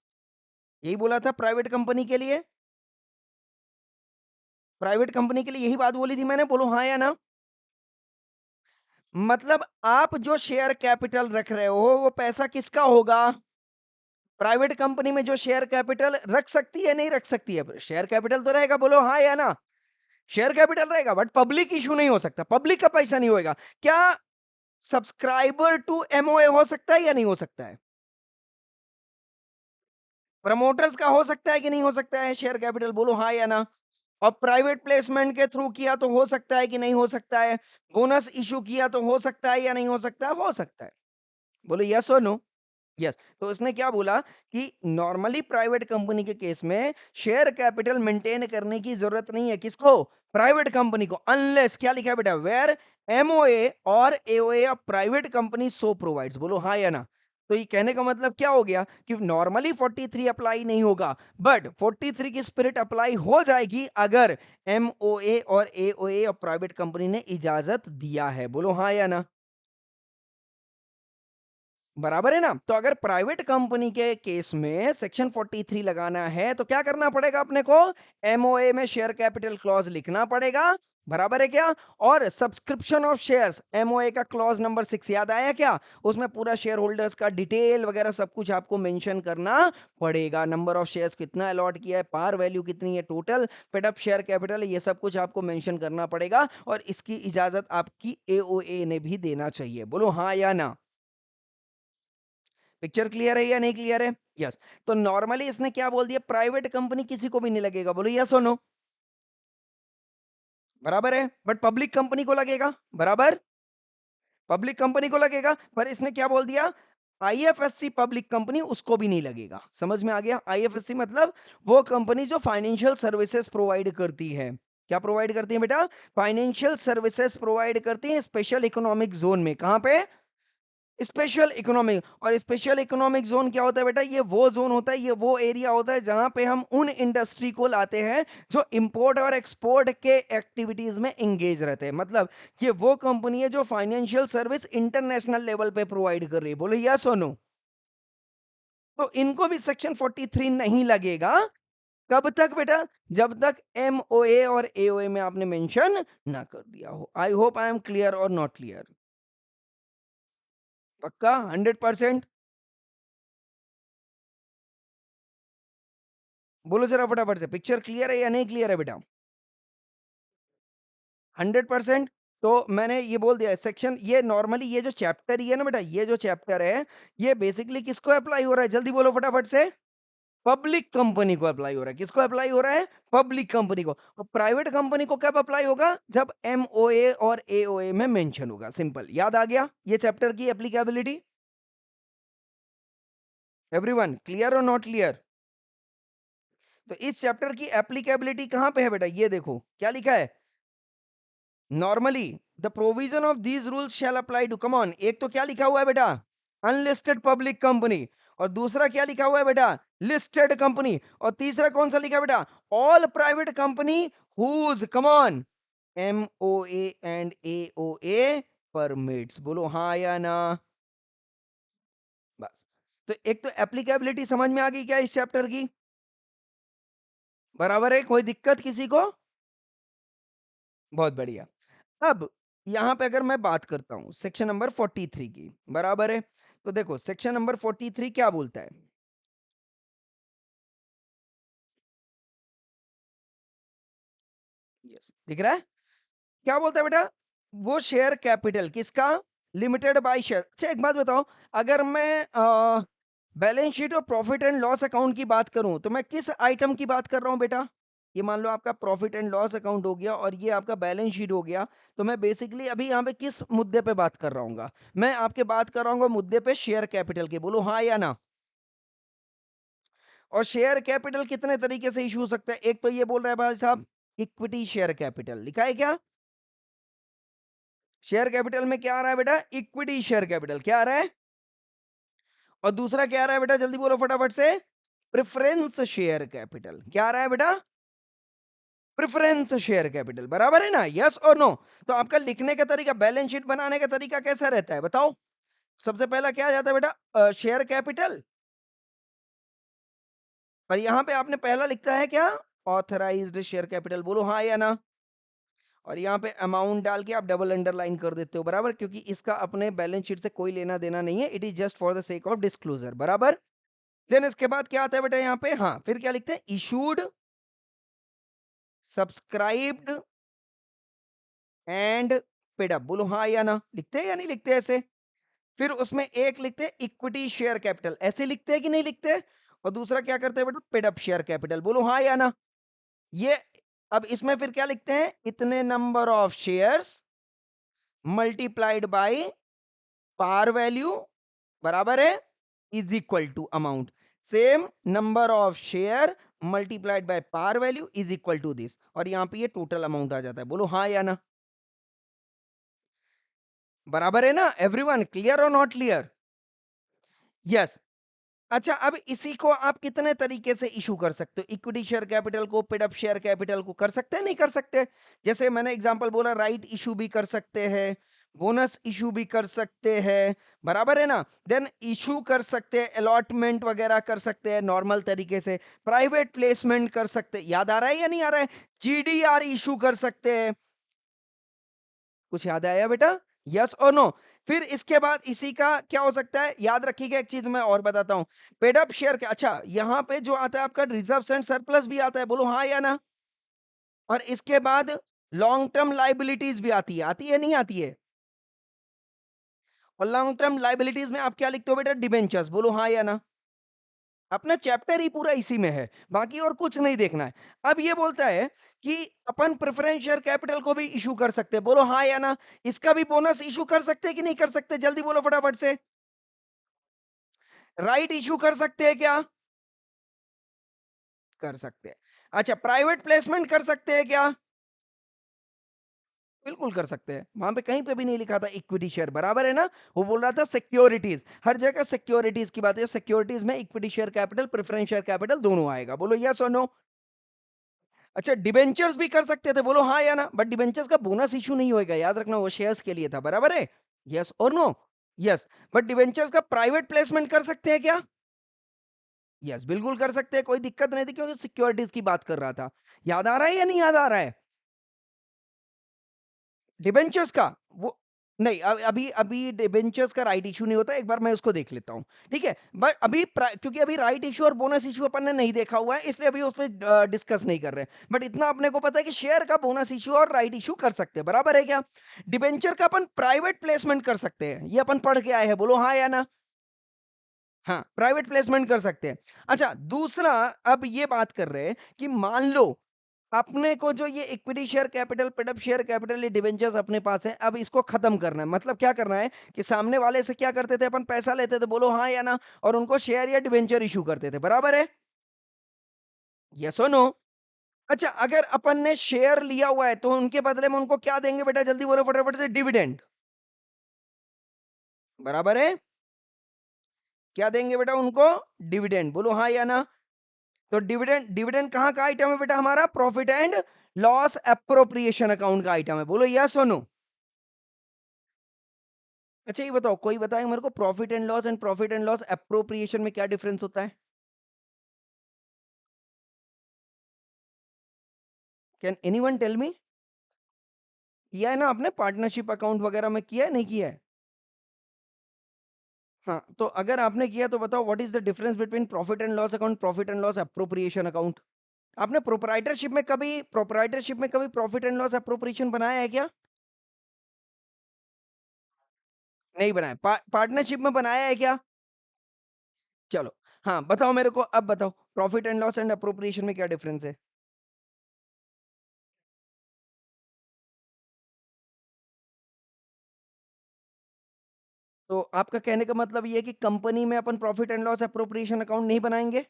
यही बोला था प्राइवेट कंपनी के लिए। प्राइवेट कंपनी के लिए यही बात बोली थी मैंने। बोलो हाँ या ना। मतलब आप जो शेयर कैपिटल रख रहे हो वो पैसा किसका होगा? प्राइवेट कंपनी में जो शेयर कैपिटल रख सकती है नहीं रख सकती है? शेयर कैपिटल तो रहेगा। बोलो हाँ या ना। शेयर कैपिटल रहेगा बट पब्लिक इशू नहीं हो सकता। पब्लिक का पैसा नहीं होएगा। क्या सब्सक्राइबर टू एमओए हो सकता है या नहीं हो सकता है? प्रमोटर्स का हो सकता है कि नहीं हो सकता है शेयर कैपिटल? बोलो हाँ या ना। और प्राइवेट प्लेसमेंट के थ्रू किया तो हो सकता है कि नहीं हो सकता है? बोनस इशू किया तो हो सकता है या नहीं हो सकता है? हो सकता है। बोलो यस और नो। यस। तो उसने क्या बोला कि नॉर्मली प्राइवेट कंपनी के केस में शेयर कैपिटल मेंटेन करने की जरूरत नहीं है। किसको? प्राइवेट कंपनी को। अनलेस क्या लिखा है बेटा? वेयर एमओए और AOA of private company so provides. बोलो हाँ या ना। तो ये कहने का मतलब क्या हो गया कि नॉर्मली 43 अप्लाई नहीं होगा बट 43 की स्पिरिट अप्लाई हो जाएगी अगर एमओए और एओए ऑफ प्राइवेट कंपनी ने इजाजत दिया है। बोलो हाँ या ना। बराबर है ना? तो अगर प्राइवेट कंपनी के केस में सेक्शन 43 लगाना है तो क्या करना पड़ेगा अपने को? एमओए में शेयर कैपिटल क्लॉज लिखना पड़ेगा। बराबर है क्या? और सब्सक्रिप्शन ऑफ शेयर्स एमओए का क्लॉज नंबर 6 याद आया क्या? उसमें पूरा शेयर होल्डर्स का डिटेल वगैरह सब कुछ आपको मेंशन करना पड़ेगा। नंबर ऑफ शेयर्स कितना अलॉट किया है, पार वैल्यू कितनी है, total paid up share capital, ये सब कुछ आपको मेंशन करना पड़ेगा और इसकी इजाजत आपकी एओए ने भी देना चाहिए। बोलो हाँ या ना। पिक्चर क्लियर है या नहीं क्लियर है? यस। तो नॉर्मली इसने क्या बोल दिया? प्राइवेट कंपनी किसी को भी नहीं लगेगा। बोलो यस और नो। बराबर है। बट पब्लिक कंपनी को लगेगा। बराबर। पब्लिक कंपनी को लगेगा पर इसने क्या बोल दिया? आईएफएससी पब्लिक कंपनी उसको भी नहीं लगेगा। समझ में आ गया? आईएफएससी मतलब वो कंपनी जो फाइनेंशियल सर्विसेज प्रोवाइड करती है। क्या प्रोवाइड करती है बेटा? फाइनेंशियल सर्विसेज प्रोवाइड करती है स्पेशल इकोनॉमिक जोन में। कहां पे? Special economic. और स्पेशल इकोनॉमिक जोन क्या होता है बेटा? ये वो जोन होता है, ये वो एरिया होता है जहां पे हम उन इंडस्ट्री को लाते हैं जो इंपोर्ट और एक्सपोर्ट के एक्टिविटीज में एंगेज रहते हैं। मतलब ये वो कंपनी है जो फाइनेंशियल सर्विस इंटरनेशनल लेवल पे प्रोवाइड कर रही है। बोलो यस और नो। तो इनको भी सेक्शन 43 नहीं लगेगा। कब तक बेटा? जब तक एमओए और एओए में आपने मेंशन ना कर दिया हो। आई होप आई एम क्लियर और नॉट क्लियर। पक्का 100%? बोलो जरा फटाफट से, पिक्चर क्लियर है या नहीं क्लियर है बेटा? 100%? तो मैंने ये बोल दिया सेक्शन, ये नॉर्मली ये जो चैप्टर ही है ना बेटा, ये जो चैप्टर है ये बेसिकली किसको अप्लाई हो रहा है? जल्दी बोलो फटाफट से। पब्लिक कंपनी को अप्लाई हो रहा है। किसको अप्लाई हो रहा है? पब्लिक कंपनी को। और प्राइवेट कंपनी को कब अप्लाई होगा? जब एमओए और एओए में मेंशन होगा। सिंपल। याद आ गया ये चैप्टर की एप्लीकेबिलिटी? एवरीवन क्लियर और नॉट क्लियर? तो इस चैप्टर की एप्लीकेबिलिटी कहां पे है बेटा? ये देखो क्या लिखा है। Normally the provision of these rules shall apply to, come on. एक तो क्या लिखा हुआ है बेटा? Unlisted public company. और दूसरा क्या लिखा हुआ है बेटा? Listed company. और तीसरा कौन सा लिखा है बेटा? All private company whose, come on, MOA and AOA permits. बोलो हाँ या ना। बस। तो एक तो एप्लीकेबिलिटी समझ में आ गई क्या इस चैप्टर की? बराबर है? कोई दिक्कत किसी को? बहुत बढ़िया। अब यहाँ पे अगर मैं बात करता हूँ सेक्शन नंबर 43 की, बराबर है? तो देखो सेक्शन नंबर 43 क्या बोलता है? यस, दिख रहा है? क्या बोलता है बेटा? वो शेयर कैपिटल किसका? Limited by share. अच्छा एक बात बताओ, अगर मैं बैलेंस शीट और प्रॉफिट एंड लॉस अकाउंट की बात करूं तो मैं किस आइटम की बात कर रहा हूं बेटा? ये मान लो आपका प्रॉफिट एंड लॉस अकाउंट हो गया और ये आपका बैलेंस शीट हो गया। तो मैं बेसिकली अभी यहाँ पे किस मुद्दे पे बात कर रहा हूँ? मैं आपके बात कर रहा हूँ मुद्दे पे शेयर कैपिटल के। बोलो हाँ या ना? और शेयर कैपिटल कितने तरीके से इशू हो सकता है? एक तो ये बोल रहा है भाई साहब इक्विटी शेयर कैपिटल, लिखा है क्या? शेयर कैपिटल में क्या आ रहा है बेटा? Equity share capital. क्या आ रहा है? और दूसरा क्या आ रहा है बेटा? जल्दी बोलो फटाफट से। Preference share capital. क्या आ रहा है बेटा? Preference share capital. बराबर है ना? यस और नो? तो आपका लिखने का तरीका, बैलेंस शीट बनाने का तरीका कैसा रहता है बताओ? सबसे पहला क्या आ जाता है बेटा? Share capital. और यहां पे आपने पहला लिखता है क्या? Authorised share capital. बोलो हाँ या ना? और यहाँ पे अमाउंट डाल के आप डबल अंडरलाइन कर देते हो। बराबर? क्योंकि इसका अपने बैलेंस शीट से कोई लेना देना नहीं है। It is just for the sake of disclosure. बराबर? देन इसके बाद क्या आता है बेटा यहाँ पे? हाँ, फिर क्या लिखते हैं? Issued, subscribed and paid up. बोलो हाँ या ना? लिखते हैं या नहीं लिखते ऐसे? फिर उसमें एक लिखते हैं इक्विटी शेयर कैपिटल। ऐसे लिखते हैं कि नहीं लिखते? और दूसरा क्या करते हैं बेटा? Paid up share capital. बोलो हाँ या ना? ये अब इसमें फिर क्या लिखते हैं? इतने number of shares multiplied by par value, बराबर है, is equal to amount. Same number of share multiplied by par value is equal to this. और यहां पे ये टोटल अमाउंट आ जाता है। बोलो हाँ या ना? बराबर है ना? एवरीवन क्लियर और नॉट क्लियर? यस। अच्छा, अब इसी को आप कितने तरीके से इशू कर सकते हो? इक्विटी शेयर कैपिटल को, पेड अप शेयर कैपिटल को कर सकते हैं, नहीं कर सकते? जैसे मैंने एग्जांपल बोला, राइट इशू भी कर सकते हैं, बोनस इशू भी कर सकते हैं। बराबर है ना? देन इशू कर सकते हैं, अलॉटमेंट वगैरह कर सकते हैं नॉर्मल तरीके से, प्राइवेट प्लेसमेंट कर सकते हैं। याद आ रहा है या नहीं आ रहा है? जीडीआर इशू कर सकते हैं। कुछ याद आया बेटा? यस और नो? फिर इसके बाद इसी का क्या हो सकता है? याद रखिएगा, एक चीज मैं और बताता हूं। पेड अप शेयर का, अच्छा यहां पे जो आता है आपका रिजर्व एंड सरप्लस भी आता है। बोलो हाँ या ना? और इसके बाद लॉन्ग टर्म लाइबिलिटीज भी आती है नहीं आती है? और लॉन्ग टर्म लाइबिलिटीज में आप क्या लिखते हो बेटा? डिबेंचर्स। बोलो हाँ या ना? अपना चैप्टर ही पूरा इसी में है, बाकी और कुछ नहीं देखना है। अब ये बोलता है कि अपन प्रेफरेंस शेयर कैपिटल को भी इशू कर सकते हैं। बोलो हाँ या ना? इसका भी बोनस इशू कर सकते हैं कि नहीं कर सकते? जल्दी बोलो फटाफट से। राइट इशू कर सकते हैं क्या? कर सकते हैं। अच्छा, प्राइवेट प्लेसमेंट कर सकते हैं क्या? बिल्कुल कर सकते हैं। वहां पे कहीं पे भी नहीं लिखा था इक्विटी शेयर। बराबर है ना? वो बोल रहा था सिक्योरिटीज। हर जगह सिक्योरिटीज की बात है। सिक्योरिटीज में equity share capital, preference share capital दोनों आएगा। बोलो यस और नो? अच्छा, डिबेंचर्स भी कर सकते थे। बोलो हाँ या ना? बट डिबेंचर्स का बोनस इशू नहीं होएगा, याद रखना, वो शेयर्स के लिए था। बराबर है? यस और नो? यस। बट डिबेंचर्स का प्राइवेट प्लेसमेंट कर सकते हैं क्या? यस, बिल्कुल कर सकते हैं, कोई दिक्कत नहीं थी, क्योंकि सिक्योरिटीज की बात कर रहा था। याद आ रहा है या नहीं याद आ रहा है? डिबेंचर्स का वो नहीं, अभी अभी डिबेंचर्स का राइट इशू नहीं होता। एक बार मैं उसको देख लेता हूं, ठीक है? बट अभी क्योंकि अभी राइट इशू और बोनस इशू अपन ने नहीं देखा हुआ है, इसलिए अभी उस पर डिस्कस नहीं कर रहे हैं। बट इतना अपने को पता है कि शेयर का बोनस इशू और राइट इशू कर सकते हैं। बराबर है क्या? डिबेंचर का अपन प्राइवेट प्लेसमेंट कर सकते हैं, ये अपन पढ़ के आए हैं। बोलो हाँ या ना? हाँ, प्राइवेट प्लेसमेंट कर सकते हैं। अच्छा, दूसरा, अब ये बात कर रहे हैं कि मान लो अपने को जो ये equity share capital, paid up share capital, ये डिबेंचर्स अपने पास है, अब इसको खत्म करना है। मतलब क्या करना है कि सामने वाले से क्या करते थे? अपन पैसा लेते थे। बोलो हाँ या ना? और उनको शेयर या डिबेंचर इशू करते थे। बराबर है? यस और नो? अच्छा, अगर अपन ने शेयर लिया हुआ है तो उनके बदले में उनको क्या देंगे बेटा? जल्दी बोलो फटाफट से। डिविडेंड। बराबर है? क्या देंगे बेटा उनको? डिविडेंड। बोलो हाँ या ना? तो डिविडेंड, डिविडेंड कहाँ का आइटम है बेटा? हमारा profit and loss appropriation account का आइटम है। बोलो यस और नो? अच्छा, ये बताओ, कोई बताए मेरे को, profit and loss and profit and loss appropriation में क्या डिफरेंस होता है? Can anyone tell me? किया है ना आपने? पार्टनरशिप अकाउंट वगैरह में किया है, नहीं किया है? हाँ, तो अगर आपने किया तो बताओ, what is the difference between profit and loss account, profit and loss appropriation account? आपने प्रोपराइटरशिप में कभी प्रॉफिट एंड लॉस एप्रोप्रिएशन बनाया है क्या? नहीं बनाया। पार्टनरशिप में बनाया है क्या? चलो, हाँ बताओ मेरे को, अब बताओ profit and loss and appropriation में क्या डिफरेंस है? तो आपका कहने का मतलब ये है कि कंपनी में अपन profit and loss appropriation account नहीं बनाएंगे?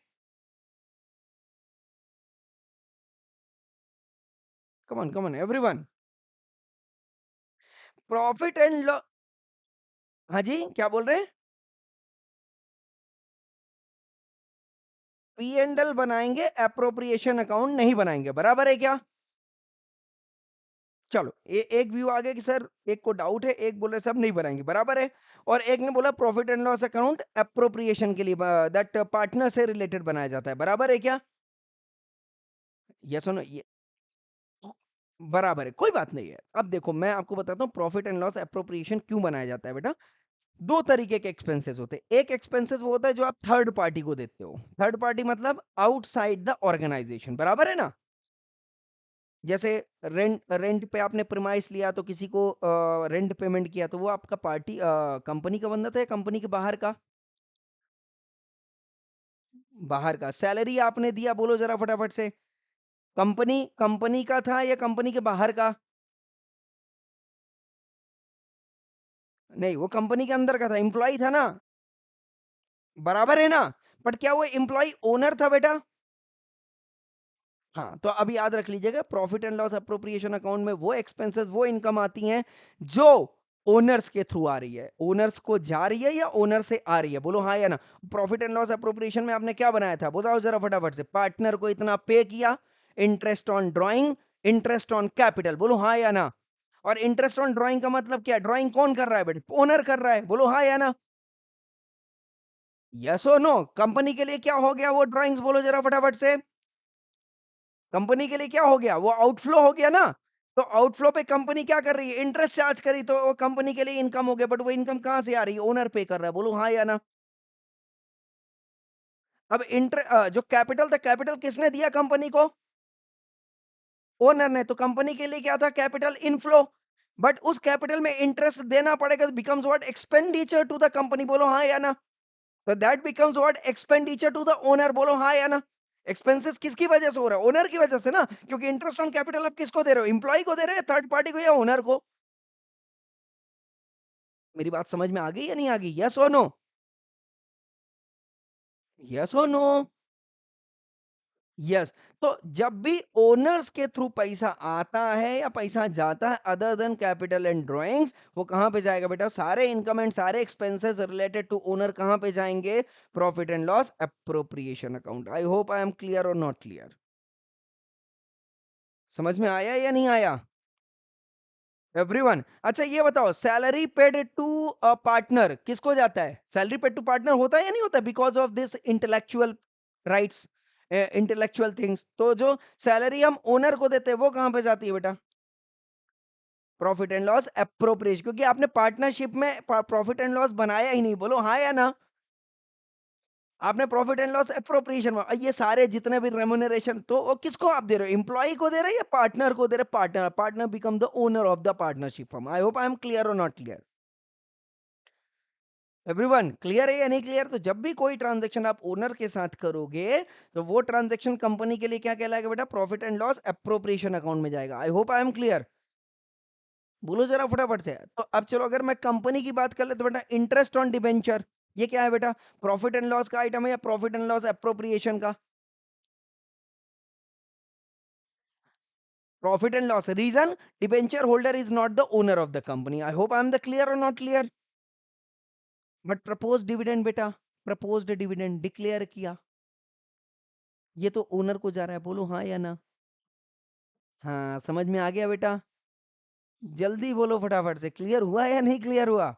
Come on everyone. Profit and law हाँ जी, क्या बोल रहे हैं? पी एंड एल बनाएंगे, एप्रोप्रिएशन अकाउंट नहीं बनाएंगे, बराबर है क्या? चलो, एक व्यू आ गया कि सर एक को डाउट है, एक बोल रहे सब नहीं बनाएंगे, बराबर है। और एक ने बोला profit and loss account appropriation के लिए दैट पार्टनर से रिलेटेड बनाया जाता है, बराबर है क्या? यस और नो? ये बराबर है, कोई बात नहीं है। अब देखो मैं आपको बताता हूँ प्रॉफिट एंड लॉस एप्रोप्रिएशन क्यों बनाया जाता है बेटा। दो तरीके के एक्सपेंसेस होते हैं। एक एक्सपेंसेस वो होता है जो आप थर्ड पार्टी को देते हो। थर्ड पार्टी मतलब आउटसाइड द ऑर्गेनाइजेशन, बराबर है ना? जैसे रेंट रेंट पे आपने प्रीमाइस लिया तो किसी को रेंट पेमेंट किया तो वो आपका पार्टी कंपनी का बंदा था या कंपनी के बाहर का? बाहर का। सैलरी आपने दिया, बोलो जरा फटाफट से। कंपनी कंपनी का था या कंपनी के बाहर का? नहीं, वो कंपनी के अंदर का था, एम्प्लॉय था ना? बराबर है ना? बट क्या वो एम्प्लॉय ओनर था बेटा? हाँ, तो अब याद रख लीजिएगा profit and loss appropriation account में वो एक्सपेंसेस, वो इनकम आती हैं जो ओनर्स के थ्रू आ रही है। ओनर्स को जा रही है या ओनर से आ रही है, बोलो हाँ या ना। प्रॉफिट एंड लॉस एप्रोप्रिएशन में आपने क्या बनाया था, बताओ जरा फटाफट से। पार्टनर को इतना पे किया, interest on drawing, interest on capital, बोलो हाँ या ना। और इंटरेस्ट ऑन ड्राइंग का मतलब क्या? ड्राइंग कौन कर रहा है बेटे? ओनर कर रहा है, बोलो हाँ या ना। यस और नो? कंपनी के लिए क्या हो गया वो ड्राइंग्स, बोलो जरा फटाफट से। कंपनी के लिए क्या हो गया? वो आउटफ्लो हो गया ना? तो आउटफ्लो पे कंपनी क्या कर रही है? इंटरेस्ट चार्ज करी, तो वो कंपनी के लिए इनकम हो गया। बट वो इनकम कहाँ से आ रही है? ओनर पे कर रहा है, बोलो हाँ या ना। अब जो कैपिटल था, कैपिटल किसने दिया कंपनी को? ओनर ने। तो कंपनी के लिए क्या था? Capital inflow. बट उस कैपिटल में इंटरेस्ट देना पड़ेगा, तो becomes what? Expenditure to the company, बोलो हाँ या ना। तो that becomes what? Expenditure to the owner, बोलो हाँ या ना। एक्सपेंसेस किसकी वजह से हो रहा है? ओनर की वजह से ना, क्योंकि इंटरेस्ट ऑन कैपिटल आप किसको दे रहे हो? एम्प्लॉय को दे रहे हो या थर्ड पार्टी को या ओनर को? मेरी बात समझ में आ गई या नहीं आ गई? यस और नो? यस और नो? यस। तो जब भी ओनर्स के थ्रू पैसा आता है या पैसा जाता है other than capital and drawings, वो कहां पे जाएगा बेटा? सारे इनकम एंड सारे एक्सपेंसेस रिलेटेड टू ओनर कहां पे जाएंगे? Profit and loss appropriation account. I hope I am clear और नॉट क्लियर? समझ में आया या नहीं आया? एवरीवन। अच्छा ये बताओ, salary paid to a partner किसको जाता है? सैलरी पेड टू पार्टनर होता है या नहीं होता? Because of this intellectual rights, intellectual things. तो जो सैलरी हम ओनर को देते हैं वो कहां पे जाती है बेटा? प्रॉफिट एंड लॉस एप्रोप्रिएशन, क्योंकि आपने पार्टनरशिप में प्रॉफिट एंड लॉस बनाया ही नहीं, बोलो हाँ या ना। आपने प्रॉफिट एंड लॉस एप्रोप्रिएशन, ये सारे जितने भी रेम्युनरेशन, तो वो किसको आप दे रहे हो? एम्प्लॉय को दे रहे हो या पार्टनर को दे रहे हो? Partner. Partner become the owner of the partnership firm. I hope I am clear और नॉट क्लियर? एवरीवन क्लियर है या नहीं क्लियर? तो जब भी कोई ट्रांजैक्शन आप ओनर के साथ करोगे, तो वो ट्रांजैक्शन कंपनी के लिए क्या कहलाएगा बेटा? Profit and loss appropriation account में जाएगा। आई होप आई एम क्लियर? बोलो जरा फटाफट से। तो अब चलो अगर मैं कंपनी की बात कर ले तो बेटा इंटरेस्ट ऑन डिबेंचर, ये क्या है बेटा? प्रॉफिट एंड लॉस का आइटम है या प्रॉफिट एंड लॉस एप्रोप्रिएशन का? Profit and loss. Reason? Debenture holder is not the owner of the company. I hope I am the clear और not clear? But propose dividend बेटा, proposed dividend declare किया, ये तो owner को जा रहा है, बोलो हाँ या ना। हाँ, समझ में आ गया बेटा? जल्दी बोलो फटाफट से, क्लियर हुआ या नहीं क्लियर हुआ?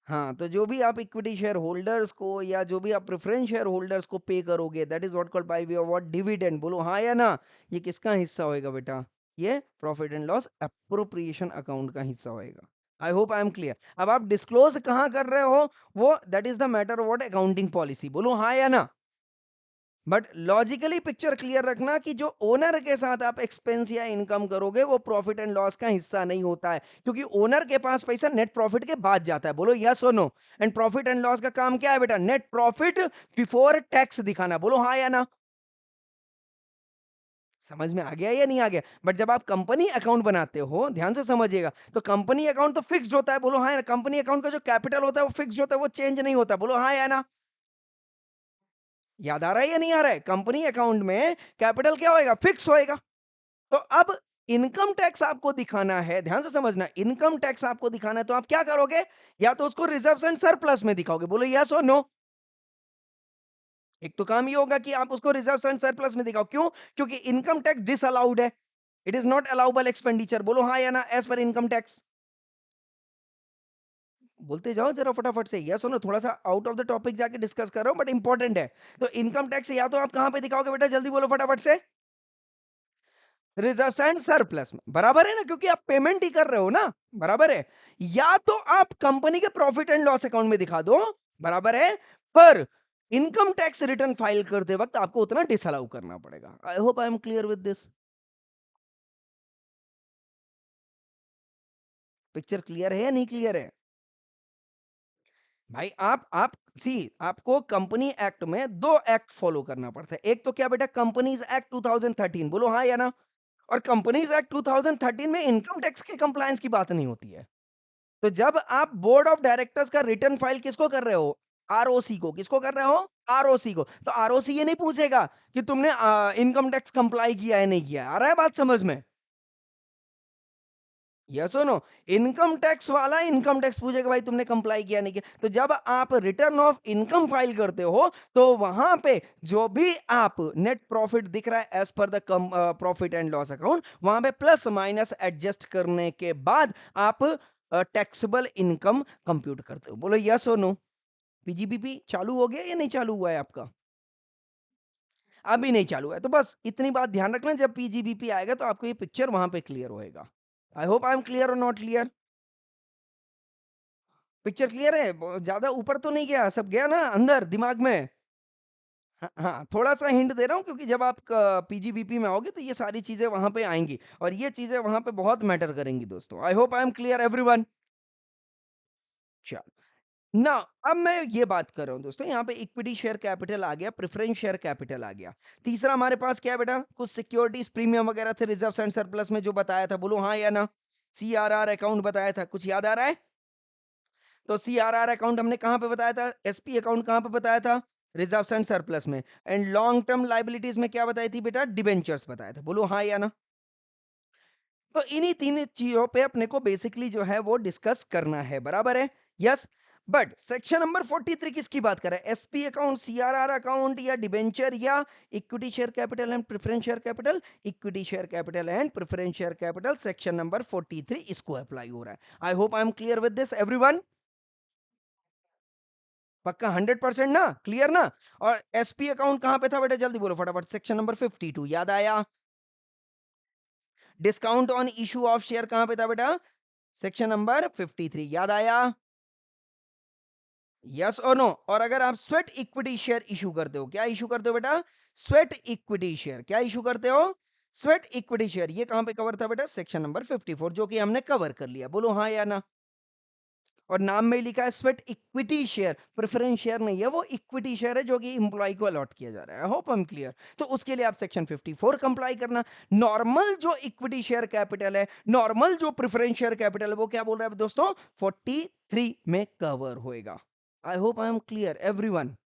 हाँ, तो जो भी आप इक्विटी शेयर होल्डर्स को या जो भी आप प्रेफरेंस शेयर होल्डर्स को पे करोगे, that is what called by way of what? Dividend, बोलो हाँ या ना। ये किसका हिस्सा होएगा बेटा? ये profit and loss appropriation account का हिस्सा होएगा। आई होप आई एम क्लियर? अब आप डिस्क्लोज कहाँ कर रहे हो, वो that is the matter of what? Accounting policy, बोलो हाँ या ना। बट लॉजिकली पिक्चर क्लियर रखना कि जो ओनर के साथ आप एक्सपेंस या इनकम करोगे वो प्रॉफिट एंड लॉस का हिस्सा नहीं होता है, क्योंकि ओनर के पास पैसा नेट प्रॉफिट के बाद जाता है, बोलो यस और no. And profit and loss का काम क्या है बेटा? नेट प्रॉफिट बिफोर टैक्स दिखाना, बोलो हाँ या ना। समझ में आ गया या नहीं आ गया? बट जब आप कंपनी अकाउंट बनाते हो, ध्यान से समझिएगा, तो कंपनी अकाउंट तो फिक्स्ड होता है, बोलो हाँ या ना? कंपनी अकाउंट का जो कैपिटल होता है वो फिक्स्ड होता है, वो चेंज नहीं होता, बोलो हाँ या ना? याद आ रहा है या नहीं आ रहा है? कंपनी अकाउंट में कैपिटल क्या होएगा? फिक्स होएगा। तो अब इनकम टैक्स आपको दिखाना है, ध्यान से समझना, इनकम टैक्स आपको दिखाना है, तो आप क्या करोगे? या तो उसको रिजर्व्स एंड सरप्लस में दिखाओगे, बोलो यस और नो? एक तो काम ये होगा कि आप उसको रिजर्व्स एंड सरप्लस में दिखाओ, क्यों? क्योंकि इनकम टैक्स डिसअलाउड है, it is not allowable expenditure, बोलो हाँ या ना? As per income tax. बोलते जाओ जरा फटाफट से, यस और नो? थोड़ा सा आउट ऑफ द टॉपिक जाके डिस्कस कर रहा हूं, बट इंपॉर्टेंट है। तो इनकम टैक्स या तो आप कहां पे दिखाओगे बेटा? जल्दी बोलो फटाफट से। रिजर्व्स एंड सरप्लस में, बराबर है ना? क्योंकि आप पेमेंट ही कर रहे हो ना, बराबर है? या तो आप कंपनी के प्रॉफिट एंड लॉस अकाउंट में दिखा दो, बराबर है? पर इनकम टैक्स रिटर्न फाइल करते वक्त आपको उतना डिसअलाउ करना पड़ेगा। आई hope I am clear with this. Picture clear है या नहीं क्लियर है? भाई आप सी, आपको कंपनी एक्ट में दो एक्ट फॉलो करना पड़ता है। एक तो क्या बेटा? कंपनीज एक्ट 2013, बोलो हाँ या ना? और कंपनीज एक्ट 2013 में इनकम टैक्स के कंप्लायंस की बात नहीं होती है। तो जब आप बोर्ड ऑफ डायरेक्टर्स का रिटर्न फाइल किसको कर रहे हो? आरओसी को। किसको कर रहे हो? आरओसी को। तो आरओसी ये नहीं पूछेगा कि तुमने इनकम टैक्स कंप्लाई किया है नहीं किया है। आ रहा है बात समझ में? यस और नो? इनकम टैक्स वाला इनकम टैक्स पूछेगा भाई तुमने कंप्लाई किया नहीं किया। तो जब आप रिटर्न ऑफ इनकम फाइल करते हो, तो वहां पे जो भी आप नेट प्रॉफिट दिख रहा है as per the profit and loss account, वहां पे प्लस माइनस एडजस्ट करने के बाद आप टैक्सेबल इनकम कंप्यूट करते हो। बोलो यस और नो? पीजीबीपी चालू हो गया या नहीं चालू हुआ है आपका? अभी नहीं चालू है, तो बस इतनी बात ध्यान रखना, जब पीजीबीपी आएगा तो आपको ये पिक्चर वहां पे क्लियर होएगा। आई होप आई एम क्लियर और नॉट क्लियर? पिक्चर क्लियर है? ज्यादा ऊपर तो नहीं गया? सब गया ना अंदर दिमाग में? हाँ हाँ, थोड़ा सा हिंट दे रहा हूँ, क्योंकि जब आप पीजीबीपी में आओगे तो ये सारी चीजें वहां पे आएंगी, और ये चीजें वहां पे बहुत मैटर करेंगी दोस्तों। आई hope I am clear everyone. चलो ना, अब मैं ये बात कर रहा हूँ दोस्तों, यहाँ पे इक्विटी शेयर कैपिटल आ गया, प्रेफरेंस शेयर कैपिटल आ गया। तीसरा हमारे पास क्या है बेटा? कुछ सिक्योरिटीज प्रीमियम वगैरह थे रिजर्व एंड सरप्लस में, जो बताया था, बोलो हाँ या ना? सीआरआर अकाउंट बताया था, कुछ याद आ रहा है? तो सीआरआर अकाउंट हमने कहां पे बताया था? एसपी अकाउंट कहां पे बताया था? रिजर्व्स एंड सरप्लस में। एंड लॉन्ग टर्म लाइबिलिटीज में क्या बताई थी बेटा? डिबेंचर्स बताया था, बोलो हाँ या ना? तो इन्हीं तीन चीजों पे अपने को बेसिकली जो है वो डिस्कस करना है, बराबर है? यस। बट सेक्शन नंबर 43 किसकी बात कर रहा है? एसपी अकाउंट, सीआरआर अकाउंट, या डिबेंचर, या equity share capital and preference share capital? Equity share capital and preference share capital, section number 43 इसको अप्लाई हो रहा है। I hope I am clear with this everyone. पक्का 100% ना? क्लियर ना? और एसपी अकाउंट कहां पे था बेटा? जल्दी बोलो फटाफट। सेक्शन नंबर 52 याद आया? Discount on issue of share कहां पे था बेटा? सेक्शन नंबर 53 याद आया? यस और नो? और अगर आप स्वेट इक्विटी शेयर इशू करते हो, क्या इशू करते हो बेटा? Sweat equity share. क्या इशू करते हो? Sweat equity share. ये कहां पे कवर था बेटा? सेक्शन नंबर 54, जो कि हमने कवर कर लिया, बोलो हाँ या ना? और नाम में ही लिखा है sweat equity share, preference share नहीं है, वो इक्विटी शेयर है जो कि इंप्लॉय को अलॉट किया जा रहा है। I hope I am clear. तो उसके लिए आप सेक्शन 54 कंप्लाई करना। नॉर्मल जो इक्विटी शेयर कैपिटल है, नॉर्मल जो प्रेफरेंस शेयर कैपिटल है, वो क्या बोल रहा है दोस्तों? 43 में कवर होएगा। आई hope I am clear everyone.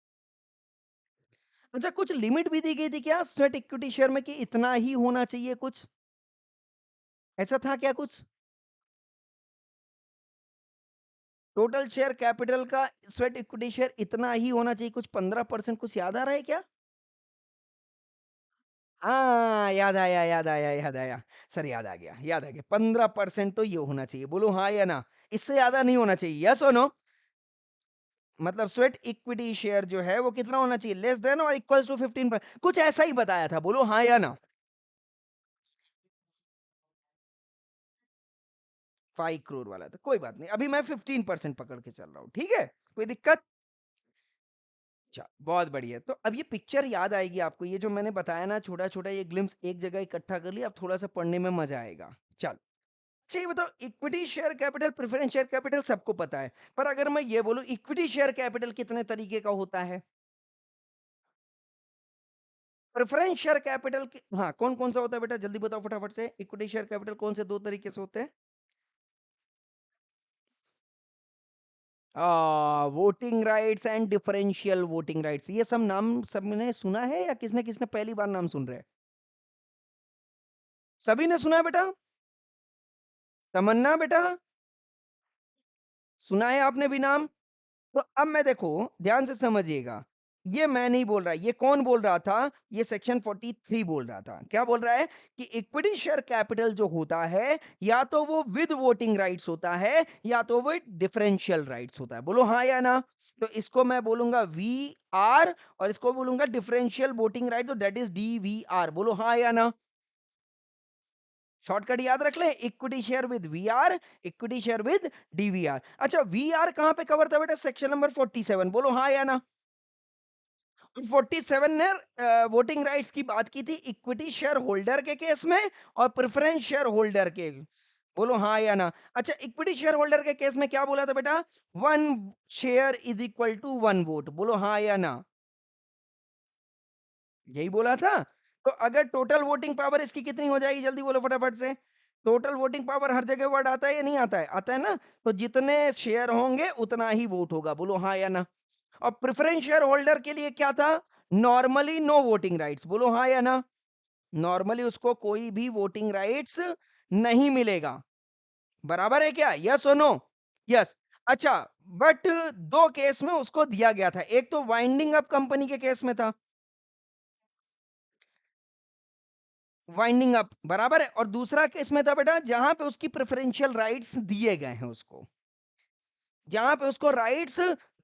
अच्छा, कुछ लिमिट भी दी गई थी क्या स्वेट इक्विटी शेयर में, कि इतना ही होना चाहिए कुछ? ऐसा था क्या कुछ? टोटल शेयर कैपिटल का स्वेट इक्विटी शेयर इतना ही होना चाहिए, कुछ 15%, कुछ याद आ रहा है क्या? हाँ, याद आया, याद आया, याद आया। सर याद आ गया, याद आ गया। 15% तो ये होना चाहिए, बोलो हाँ या ना? इससे ज्यादा नहीं होना चाहिए, यस और नो? मतलब स्वेट इक्विटी शेयर जो है वो कितना होना चाहिए? लेस देन और इक्वल्स टू 15, कुछ ऐसा ही बताया था, बोलो हाँ या ना? 5 करोड़ वाला था, कोई बात नहीं, अभी मैं 15% पकड़ के चल रहा हूँ, ठीक है? कोई दिक्कत? अच्छा, बहुत बढ़िया। तो अब ये पिक्चर याद आएगी आपको, ये जो मैंने बताया ना, छोटा छोटा ये ग्लिम्स एक जगह इकट्ठा कर लिया, अब थोड़ा सा पढ़ने में मजा आएगा। चल, अच्छा ये बताओ, equity share capital, preference share capital सबको पता है, पर अगर मैं ये बोलूं इक्विटी शेयर कैपिटल कितने तरीके का होता है? प्रेफरेंस शेयर कैपिटल की हाँ, कौन-कौन सा होता है बेटा जल्दी बताओ फटाफट से? इक्विटी शेयर कैपिटल कौन से 2 तरीके से होते हैं? Voting rights and differential voting rights ये सब नाम सबने सुना है या किसने-किसने पहली बार नाम सुन रहे हैं? सभी ने सुना है बेटा? तमन्ना बेटा, सुना है आपने भी नाम? तो अब मैं देखो ध्यान से समझिएगा, ये मैं नहीं बोल रहा, ये कौन बोल रहा था? ये सेक्शन 43 बोल रहा था। क्या बोल रहा है? कि इक्विटी शेयर कैपिटल जो होता है, या तो वो विद वोटिंग राइट्स होता है, या तो वो डिफरेंशियल राइट्स होता है। बोलो हाँ या ना? तो इसको मैं बोलूँगा वीआर और इसको बोलूँगा डिफरेंशियल वोटिंग राइट तो दैट इज़ डीवीआर। बोलो हाँ या ना? शॉर्टकट याद रख लें equity share with VR equity share with DVR. अच्छा वीआर कहां पे कवर था बेटा सेक्शन नंबर 47 बोलो हाँ या ना 47 ने वोटिंग राइट्स की बात की थी इक्विटी शेयर होल्डर के केस में और प्रेफरेंस शेयर होल्डर के बोलो हाँ या ना अच्छा इक्विटी शेयर होल्डर के केस में क्या बोला था बेटा one share is equal to one vote बोलो हाँ या ना यही बोला था तो अगर टोटल वोटिंग पावर इसकी कितनी हो जाएगी जल्दी बोलो फटाफट से टोटल वोटिंग पावर हर जगह वर्ड आता है या नहीं आता है ना तो जितने शेयर होंगे उतना ही वोट होगा बोलो हाँ या ना और प्रेफरेंस शेयर होल्डर के लिए क्या था नॉर्मली नो वोटिंग राइट्स बोलो हाँ या ना नॉर्मली उसको कोई भी वोटिंग राइट्स नहीं मिलेगा बराबर है क्या यस और नो यस अच्छा बट दो केस में उसको दिया गया था एक तो वाइंडिंग अप कंपनी के केस में था वाइंडिंग अप बराबर है और दूसरा केस में था बेटा जहां पे उसकी प्रेफरेंशियल राइट्स दिए गए हैं उसको जहां पे उसको राइट्स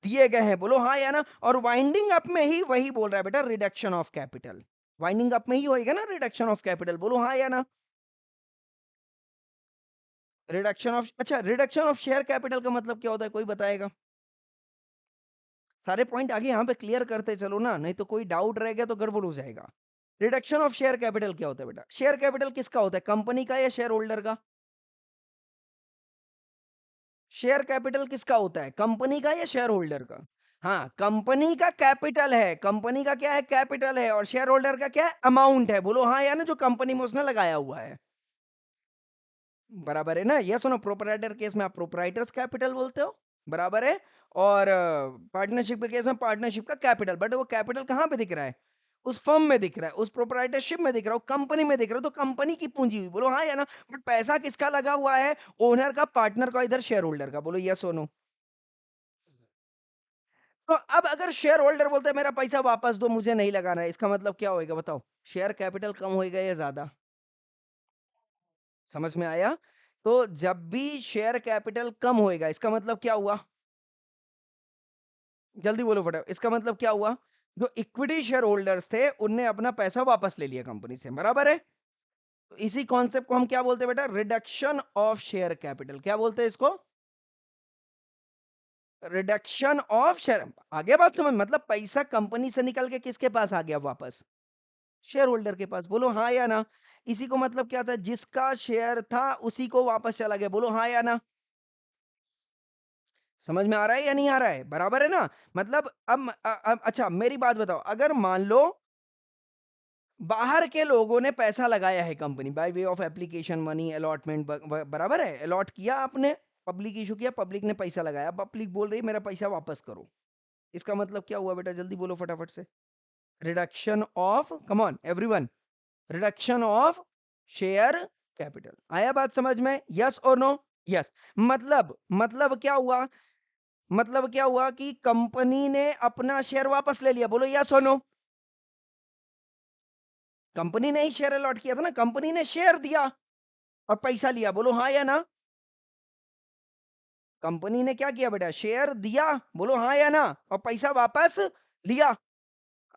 दिए गए हैं बोलो हाँ या ना और वाइंडिंग अप में ही वही बोल रहा है बेटा reduction of capital winding up में ही होएगा ना रिडक्शन ऑफ कैपिटल बोलो हाँ या ना रिडक्शन ऑफ अच्छा रिडक्शन ऑफ शेयर कैपिटल का मतलब क्या होता है कोई बताएगा सारे पॉइंट आगे यहाँ पे क्लियर करते चलो ना नहीं तो कोई डाउट रह गया तो गड़बड़ हो जाएगा रिडक्शन ऑफ शेयर कैपिटल क्या होता है बेटा शेयर कैपिटल किसका होता है कंपनी का या शेयर होल्डर का शेयर कैपिटल किसका होता है कंपनी का या शेयर होल्डर का हाँ कंपनी का कैपिटल है कंपनी का क्या है कैपिटल है और शेयर होल्डर का क्या है अमाउंट है बोलो हाँ या ना जो कंपनी में उसने लगाया हुआ है बराबर है ना ये सुनो प्रोपराइटर केस में आप प्रोपराइटर्स कैपिटल बोलते हो बराबर है और पार्टनरशिप के केस में पार्टनरशिप का कैपिटल बट वो कैपिटल कहाँ पे दिख रहा है उस फर्म में दिख रहा है उस प्रोपराइटरशिप में दिख रहा है कंपनी में दिख रहा है तो कंपनी की पूंजी हुई बोलो हाँ या ना बट पैसा किसका लगा हुआ है ओनर का पार्टनर का इधर शेयर होल्डर का बोलो यस नो तो अब अगर शेयर होल्डर बोलता है मेरा पैसा वापस दो मुझे नहीं लगाना है इसका मतलब क्या होएगा बताओ शेयर कैपिटल कम होएगा या ज्यादा समझ में आया तो जब भी शेयर कैपिटल कम होएगा इसका मतलब क्या हुआ जल्दी बोलो फटाफट इसका मतलब क्या हुआ जो इक्विटी शेयर होल्डर्स थे उनने अपना पैसा वापस ले लिया कंपनी से बराबर है तो इसी कॉन्सेप्ट को हम क्या बोलते हैं बेटा रिडक्शन ऑफ शेयर कैपिटल क्या बोलते हैं इसको रिडक्शन ऑफ शेयर आगे बात समझ मतलब पैसा कंपनी से निकल के किसके पास आ गया वापस शेयर होल्डर के पास बोलो हाँ या ना इसी को मतलब क्या था जिसका शेयर था उसी को वापस चला गया बोलो हाँ या ना समझ में आ रहा है या नहीं आ रहा है बराबर है ना मतलब अब अच्छा मेरी बात बताओ अगर मान लो बाहर के लोगों ने पैसा लगाया है company by way of application money allotment बराबर है अलॉट किया आपने पब्लिक इशू किया पब्लिक ने पैसा लगाया पब्लिक बोल रही है मेरा पैसा वापस करो इसका मतलब क्या हुआ बेटा जल्दी बोलो फटाफट से reduction of come on everyone reduction of share capital आया बात समझ में यस और नो यस मतलब क्या हुआ मतलब क्या हुआ कि कंपनी ने अपना शेयर वापस ले लिया बोलो यस और नो कंपनी ने ही शेयर अलॉट किया था ना कंपनी ने शेयर दिया और पैसा लिया बोलो हाँ या ना कंपनी ने क्या किया बेटा शेयर दिया बोलो हाँ या ना और पैसा वापस लिया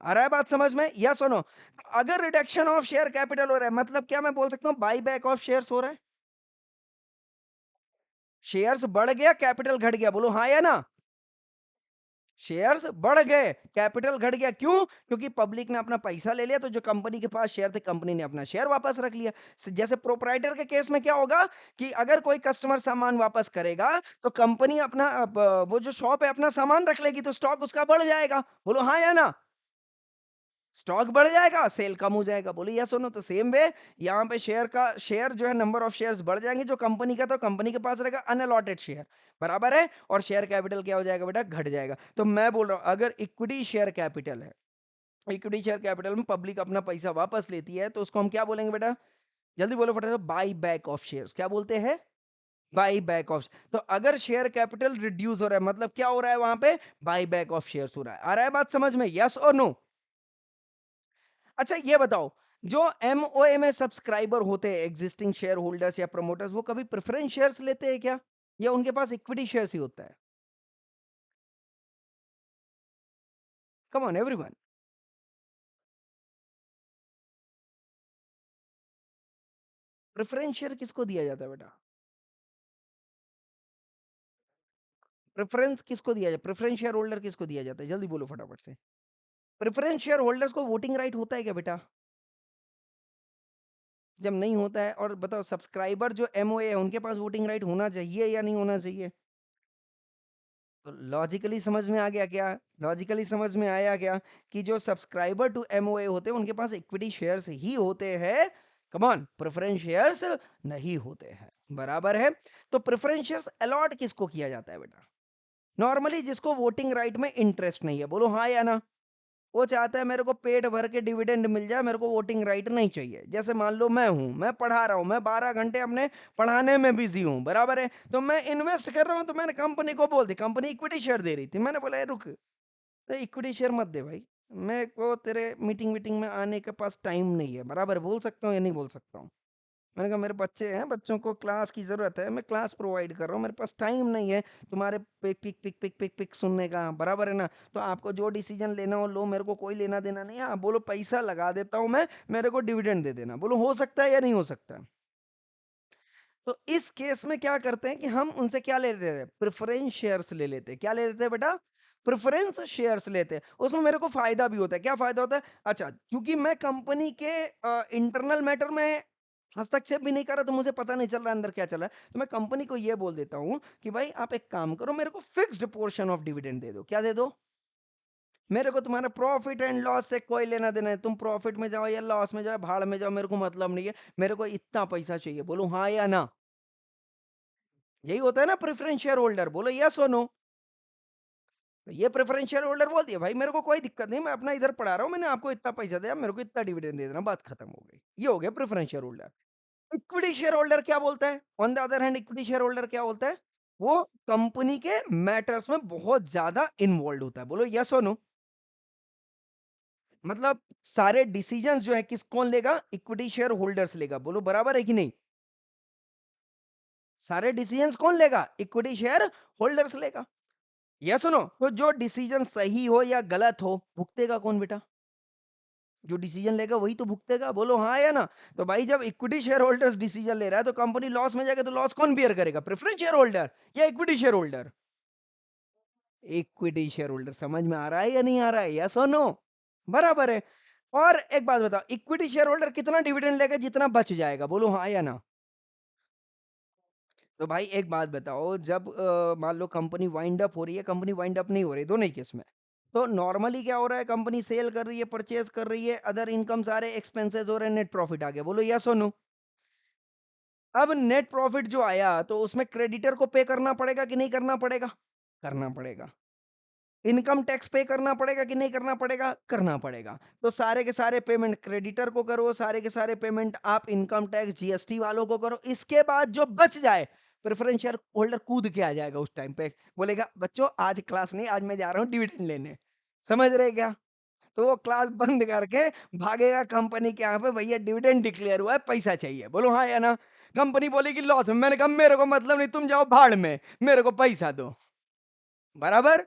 आ रहा है बात समझ में यस और नो अगर रिडक्शन ऑफ शेयर कैपिटल हो रहा है मतलब क्या मैं बोल सकता हूँ बाई बैक ऑफ शेयर्स हो रहा है शेयर्स बढ़ गया कैपिटल घट गया बोलो हाँ या ना शेयर्स बढ़ गए कैपिटल घट गया क्यों क्योंकि पब्लिक ने अपना पैसा ले लिया तो जो कंपनी के पास शेयर थे कंपनी ने अपना शेयर वापस रख लिया जैसे प्रोपराइटर के केस में क्या होगा कि अगर कोई कस्टमर सामान वापस करेगा तो कंपनी अपना वो जो शॉप है अपना सामान रख लेगी तो स्टॉक उसका बढ़ जाएगा बोलो हाँ या ना स्टॉक बढ़ जाएगा, सेल कम हो जाएगा। बोलो यस और नो? तो सेम वे यहाँ पे शेयर जो है नंबर ऑफ शेयर्स बढ़ जाएँगे, जो कंपनी का तो कंपनी के पास रहेगा अनअलॉटेड शेयर, बराबर है? और शेयर कैपिटल क्या हो जाएगा बेटा? घट जाएगा। तो मैं बोल रहा हूँ अगर इक्विटी शेयर कैपिटल है, इक्विटी शेयर कैपिटल में पब्लिक अपना पैसा वापस लेती है तो उसको हम क्या बोलेंगे बेटा? जल्दी बोलो फटाफट, बाय बैक ऑफ शेयर्स। क्या बोलते हैं? Buy back of. तो अगर शेयर कैपिटल रिड्यूस हो रहा है मतलब क्या हो रहा है वहां पे? बाय बैक ऑफ शेयर्स हो रहा है। आ रहा है बात समझ में? यस और नो? अच्छा ये बताओ, जो एमओए में सब्सक्राइबर होते हैं, एग्जिस्टिंग शेयर होल्डर्स या प्रमोटर्स, वो कभी प्रेफरेंस शेयर्स लेते हैं क्या, या उनके पास इक्विटी शेयर्स ही होता है? कम ऑन एवरीवन। प्रेफरेंस शेयर किसको दिया जाता है बेटा? प्रेफरेंस किसको दिया जाता है? प्रेफरेंस शेयर होल्डर किसको दिया जाता है? जल्दी बोलो फटाफट से। प्रेफरेंस शेयर होल्डर्स को वोटिंग राइट होता है क्या बेटा? जब नहीं होता है, और बताओ सब्सक्राइबर जो एमओए है उनके पास वोटिंग राइट होना चाहिए या नहीं होना चाहिए? तो लॉजिकली समझ में आ गया क्या? लॉजिकली समझ में आया क्या कि जो सब्सक्राइबर टू एमओए होते हैं उनके पास इक्विटी शेयर्स ही होते हैं? कम ऑन, प्रेफरेंस शेयर्स नहीं होते हैं, बराबर है? तो प्रेफरेंस शेयर्स अलॉट किसको किया जाता है बेटा? नॉर्मली जिसको वोटिंग राइट में इंटरेस्ट नहीं है। बोलो हाँ या ना? वो चाहता है मेरे को पेट भर के डिविडेंड मिल जाए, मेरे को वोटिंग राइट नहीं चाहिए। जैसे मान लो मैं हूँ, मैं पढ़ा रहा हूँ, मैं 12 घंटे अपने पढ़ाने में बिज़ी हूँ, बराबर है? तो मैं इन्वेस्ट कर रहा हूँ, तो मैंने कंपनी को बोल दी, कंपनी इक्विटी शेयर दे रही थी। मैंने बोला, "ए रुक, तो इक्विटी शेयर मत दे भाई। मेरे को तेरे मीटिंग वीटिंग में आने के पास टाइम नहीं है।" बराबर बोल सकता हूँ या नहीं बोल सकता हूँ? मैंने कहा मेरे बच्चे हैं, बच्चों को क्लास की ज़रूरत है, मैं क्लास प्रोवाइड कर रहा हूँ, मेरे पास टाइम नहीं है तुम्हारे पिक पिक पिक पिक पिक पिक सुनने का, बराबर है ना? तो आपको जो डिसीजन लेना हो लो, मेरे को कोई लेना देना नहीं है। हाँ बोलो, पैसा लगा देता हूँ मैं, मेरे को डिविडेंड दे देना। बोलो हो सकता है या नहीं हो सकता? तो इस केस में क्या करते हैं कि हम उनसे क्या ले लेते हैं? प्रेफरेंस शेयर्स ले लेते हैं। क्या ले लेते हैं बेटा? प्रेफरेंस शेयर्स लेते हैं। उसमें मेरे को फायदा भी होता है। क्या फायदा होता है? अच्छा, क्योंकि मैं कंपनी के इंटरनल मैटर में हस्तक्षेप भी नहीं कर रहा, तो मुझे पता नहीं चल रहा अंदर क्या चल रहा है, तो मैं कंपनी को ये बोल देता हूँ कि भाई आप एक काम करो, मेरे को फिक्स्ड पोर्शन ऑफ डिविडेंड दे दो। क्या दे दो? मेरे को तुम्हारा प्रॉफिट एंड लॉस से कोई लेना देना है। तुम प्रॉफिट में जाओ या लॉस में जाओ, भाड़ में जाओ, मेरे को मतलब नहीं है। मेरे को इतना पैसा चाहिए। बोलो हाँ या ना? यही होता है ना प्रेफरेंस शेयर होल्डर। बोलो यस और नो? तो ये प्रेफरेंस शेयर होल्डर बोल दिया, भाई मेरे को कोई दिक्कत नहीं, मैं अपना इधर पढ़ा रहा हूँ, मैंने आपको इतना पैसा दिया, मेरे को इतना डिविडेंड दे देना, बात खत्म हो गई। ये हो गया preference share holder. Equity share holder क्या बोलता है? On the other hand equity share holder क्या बोलता है? वो कंपनी के मैटर्स में बहुत ज्यादा इन्वॉल्व होता है। बोलो यस और नो? मतलब सारे डिसीजंस जो है किस कौन लेगा? इक्विटी शेयर होल्डर्स लेगा। बोलो बराबर है कि नहीं? सारे डिसीजंस कौन लेगा? इक्विटी शेयर होल्डर्स लेगा। यस सुनो, तो जो डिसीजन सही हो या गलत हो, भुगतेगा कौन बेटा? जो डिसीजन लेगा वही तो भुगतेगा। बोलो हाँ या ना? तो भाई जब इक्विटी शेयर होल्डर्स डिसीजन ले रहा है तो कंपनी लॉस में जाएगा, तो लॉस कौन बियर करेगा? प्रेफरेंस शेयर होल्डर या equity share holder? Equity share holder. समझ में आ रहा है या नहीं आ रहा है? यस और नो? बराबर है। और एक बात बताओ, इक्विटी शेयर होल्डर कितना डिविडेंड लेगा? जितना बच जाएगा। बोलो हाँ या ना? तो भाई एक बात बताओ, जब मान लो कंपनी वाइंड अप हो रही है, कंपनी वाइंड अप नहीं हो रही, दोनों ही केस में, तो नॉर्मली क्या हो रहा है? कंपनी सेल कर रही है, परचेज कर रही है, अदर इनकम सारे एक्सपेंसेस हो रहे हैं, नेट प्रॉफिट आ गया। बोलो यस और नो? अब नेट प्रॉफिट जो आया तो उसमें क्रेडिटर को पे करना पड़ेगा कि नहीं करना पड़ेगा? करना पड़ेगा। इनकम टैक्स पे करना पड़ेगा कि नहीं करना पड़ेगा? करना पड़ेगा। तो सारे के सारे पेमेंट क्रेडिटर को करो, सारे के सारे पेमेंट आप इनकम टैक्स जीएसटी वालों को करो। इसके बाद जो बच जाए, प्रेफरेंस शेयर होल्डर कूद के आ जाएगा उस टाइम पे, बोलेगा बच्चों आज क्लास नहीं, आज मैं जा रहा हूँ डिविडेंड लेने। समझ रहे क्या? तो वो क्लास बंद करके भागेगा कंपनी के यहाँ पे, भैया डिविडेंड डिक्लेयर हुआ है, पैसा चाहिए। बोलो हाँ या ना? कंपनी बोलेगी लॉस में, मैंने कहा मेरे को मतलब नहीं, तुम जाओ भाड़ में, मेरे को पैसा दो। बराबर?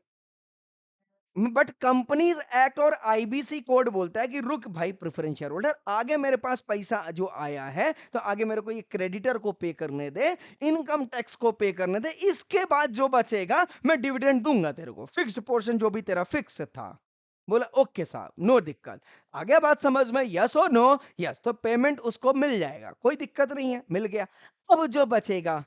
बट कंपनीज एक्ट और आईबीसी कोड बोलता है कि रुक भाई प्रेफरेंस शेयर होल्डर, आगे मेरे पास पैसा जो आया है तो आगे मेरे को ये क्रेडिटर को पे करने दे, इनकम टैक्स को पे करने दे, इसके बाद जो बचेगा मैं डिविडेंड दूंगा तेरे को, फिक्स्ड पोर्शन जो भी तेरा फिक्स था। बोला ओके साहब, नो दिक्कत। आगे बात समझ में? यस और नो? यस, तो पेमेंट उसको मिल जाएगा, कोई दिक्कत नहीं है, मिल गया। अब जो बचेगा,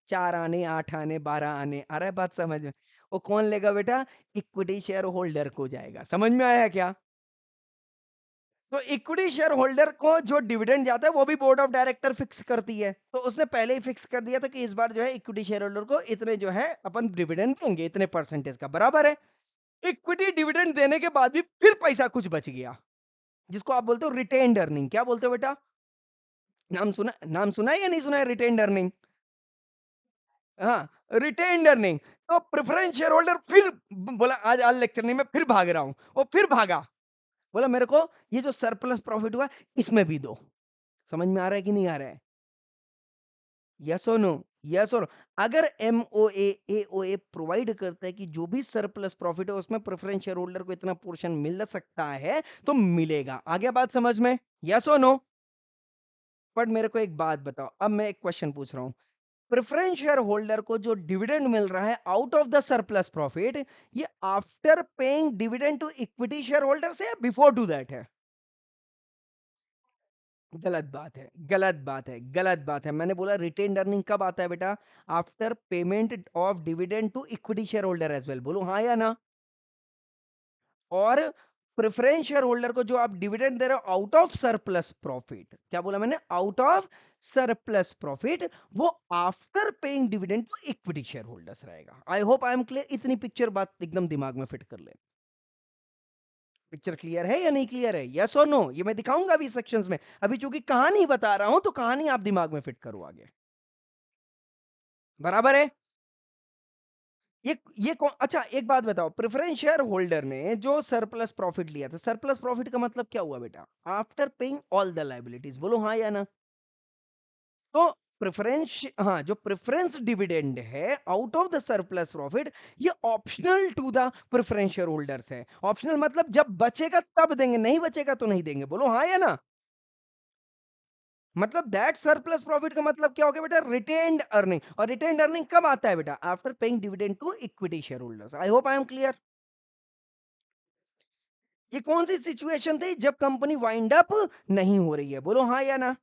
4 आने, 8 आने, 12 आने, आ रहा है बात समझ में? वो कौन लेगा बेटा? इक्विटी शेयर होल्डर को जाएगा। समझ में आया क्या? तो इक्विटी शेयर होल्डर को जो डिविडेंड जाता है वो भी बोर्ड ऑफ डायरेक्टर फिक्स करती है, तो उसने पहले ही फिक्स कर दिया था कि इस बार जो है इक्विटी शेयर होल्डर को इतने जो है अपन डिविडेंड देंगे, इतने परसेंटेज का, बराबर है। इक्विटी डिविडेंड देने के बाद भी फिर पैसा कुछ बच गया, जिसको आप बोलते हो रिटेन्ड अर्निंग। क्या बोलते हो बेटा? नाम सुना है या नहीं सुना है रिटेन्ड अर्निंग? हाँ, रिटेन्ड अर्निंग। तो प्रेफरेंस शेयर होल्डर फिर बोला आज आज लेक्चर नहीं, मैं फिर भाग रहा हूं। वो फिर भागा, बोला मेरे को ये जो सरप्लस प्रॉफिट हुआ इसमें भी दो। समझ में आ रहा है कि नहीं आ रहा है? यस और नो? यस और नो? अगर एमओए एओए प्रोवाइड करता है कि जो भी सरप्लस प्रॉफिट है उसमें प्रेफरेंस शेयर होल्डर को इतना पोर्शन मिल सकता है, तो मिलेगा। आ गया बात समझ में? यस और नो? बट मेरे को एक बात बताओ, अब मैं एक क्वेश्चन पूछ रहा हूं। प्रेफरेंस शेयर होल्डर को जो डिविडेंड मिल रहा है out of the surplus profit, ये after paying dividend to equity share holder से या बिफोर टू दैट है? गलत बात है, गलत बात है, गलत बात है। मैंने बोला रिटेन्ड अर्निंग कब आता है बेटा? After payment of dividend to equity share holder as well. बोलो हाँ या ना? और प्रेफरेंस शेयर होल्डर को जो आप डिविडेंड दे रहे हो आउट ऑफ सरप्लस प्रॉफिट, क्या बोला मैंने? आउट ऑफ सरप्लस प्रॉफिट, वो after paying dividend to equity share holders रहेगा। I hope I am clear. इतनी पिक्चर बात एकदम दिमाग में फिट कर ले। पिक्चर क्लियर है या नहीं क्लियर है? यस और नो? ये मैं दिखाऊंगा अभी सेक्शंस में। अभी चूंकि कहानी बता रहा हूं तो कहानी आप दिमाग में फिट करो आगे। बराबर है? अच्छा एक बात बताओ, प्रेफरेंस शेयर होल्डर ने जो सरप्लस प्रॉफिट लिया था, सरप्लस प्रॉफिट का मतलब क्या हुआ बेटा? After paying all the liabilities. बोलो हाँ या ना? तो प्रेफरेंस, हाँ, जो प्रेफरेंस डिविडेंड है out of the surplus profit, ये optional to the preference share holders है। ऑप्शनल मतलब जब बचेगा तब देंगे, नहीं बचेगा तो नहीं देंगे। बोलो हाँ या ना? मतलब दैट सरप्लस प्रॉफिट का मतलब क्या हो गया बेटा? Retained earning. और रिटेन्ड अर्निंग कब आता है बेटा? After paying dividend to equity share holders. I hope I am clear. ये कौन सी सिचुएशन थी जब कंपनी वाइंड अप नहीं हो रही है? बोलो हाँ या ना?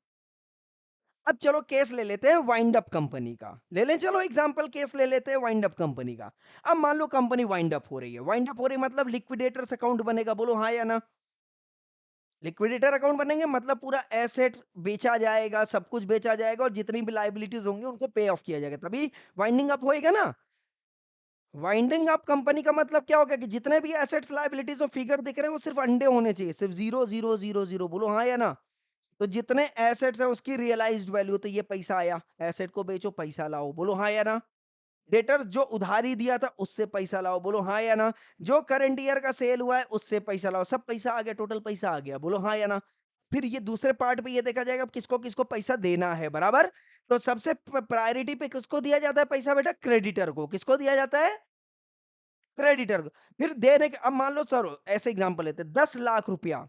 अब चलो केस ले लेते हैं वाइंड अप कंपनी का, ले लें, चलो एग्जांपल केस ले लेते हैं वाइंड अप कंपनी का। अब मान लो कंपनी वाइंड अप हो रही है, वाइंड अप हो रही है मतलब लिक्विडेटर्स अकाउंट बनेगा। बोलो हाँ या ना? लिक्विडेटर अकाउंट बनेंगे मतलब पूरा एसेट बेचा जाएगा, सब कुछ बेचा जाएगा और जितनी भी लायबिलिटीज होंगी उनको पे ऑफ किया जाएगा, तभी वाइंडिंग अप होएगा ना। वाइंडिंग अप कंपनी का मतलब क्या होगा कि जितने भी एसेट्स लायबिलिटीज और फिगर दिख रहे हैं वो सिर्फ अंडे होने चाहिए, सिर्फ जीरो जीरो जीरो जीरो। बोलो हाँ या ना? तो जितने एसेट्स हैं उसकी रियलाइज्ड वैल्यू, तो ये पैसा आया, एसेट को बेचो पैसा लाओ। बोलो हाँ या ना? डेटर्स जो उधारी दिया था उससे पैसा लाओ। बोलो हाँ या ना? जो करंट ईयर का सेल हुआ है उससे पैसा लाओ। सब पैसा आ गया, टोटल पैसा आ गया। बोलो हाँ या ना? फिर ये दूसरे पार्ट पे ये देखा जाएगा किसको किसको पैसा देना है, बराबर। तो सबसे प्रायोरिटी पे किसको दिया जाता है पैसा बेटा? क्रेडिटर को। किसको दिया जाता है? क्रेडिटर को। फिर देने के, अब मान लो सर ऐसे एग्जांपल लेते हैं, 10 लाख रुपया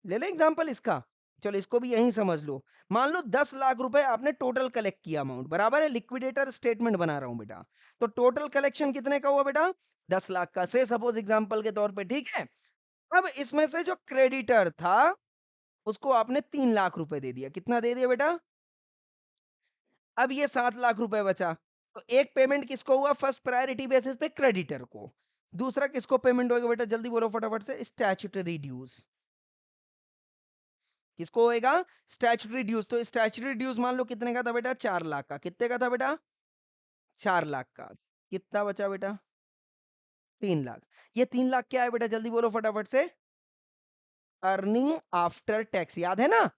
ले ले एग्जांपल इसका। चलो इसको भी यहीं समझ लो। मान लो 10 लाख रुपए आपने टोटल कलेक्ट किया अमाउंट, बराबर है। लिक्विडेटर स्टेटमेंट बना रहा हूं बेटा। तो टोटल कलेक्शन कितने का हुआ बेटा? 10 लाख का, से सपोज एग्जांपल के तौर पे, ठीक है। अब इसमें से जो क्रेडिटर था उसको आपने 3 लाख रुपए दे दिया। कितना दे दिया बेटा? अब ये 7 लाख रुपए बचा। तो एक पेमेंट किसको हुआ फर्स्ट प्रायोरिटी बेसिस पे? क्रेडिटर को। दूसरा किसको पेमेंट होगा बेटा? जल्दी बोलो फटाफट से। Statutory dues. किसको होएगा? Statutory dues. तो स्टैट्यूटरी ड्यूज मान लो कितने का था बेटा? 4 लाख का। कितने का था बेटा? 4 लाख का। कितना बचा बेटा? 3 लाख। ये 3 लाख क्या है बेटा? जल्दी बोलो फटाफट से। अर्निंग आफ्टर टैक्स, याद है ना?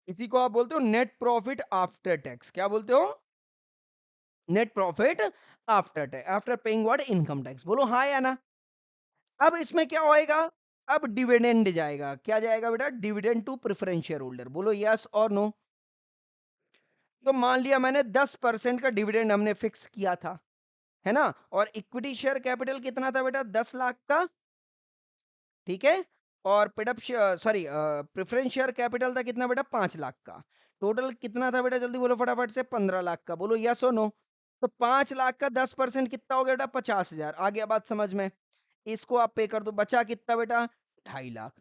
इसी को आप बोलते हो नेट प्रॉफिट आफ्टर टैक्स। क्या बोलते हो? Net profit after tax, after paying what? Income tax. बोलो हाँ या ना? अब इसमें क्या होएगा? अब डिविडेंड जाएगा। क्या जाएगा बेटा? Dividend to preference share holder. बोलो यस और नो? तो मान लिया मैंने 10% का डिविडेंड हमने फिक्स किया था, है ना। और इक्विटी शेयर कैपिटल कितना था बेटा? 10 लाख का, ठीक है। और paid up sorry preference share capital था कितना बेटा? 5 लाख का। टोटल कितना था बेटा? जल्दी बोलो फटाफट से। 15 लाख का। बोलो यस और नो? तो 5 लाख का 10% कितना हो गया बेटा? 50,000। आ गया बात समझ में? इसको आप पे कर दो, बचा कितना बेटा? 2.5 लाख।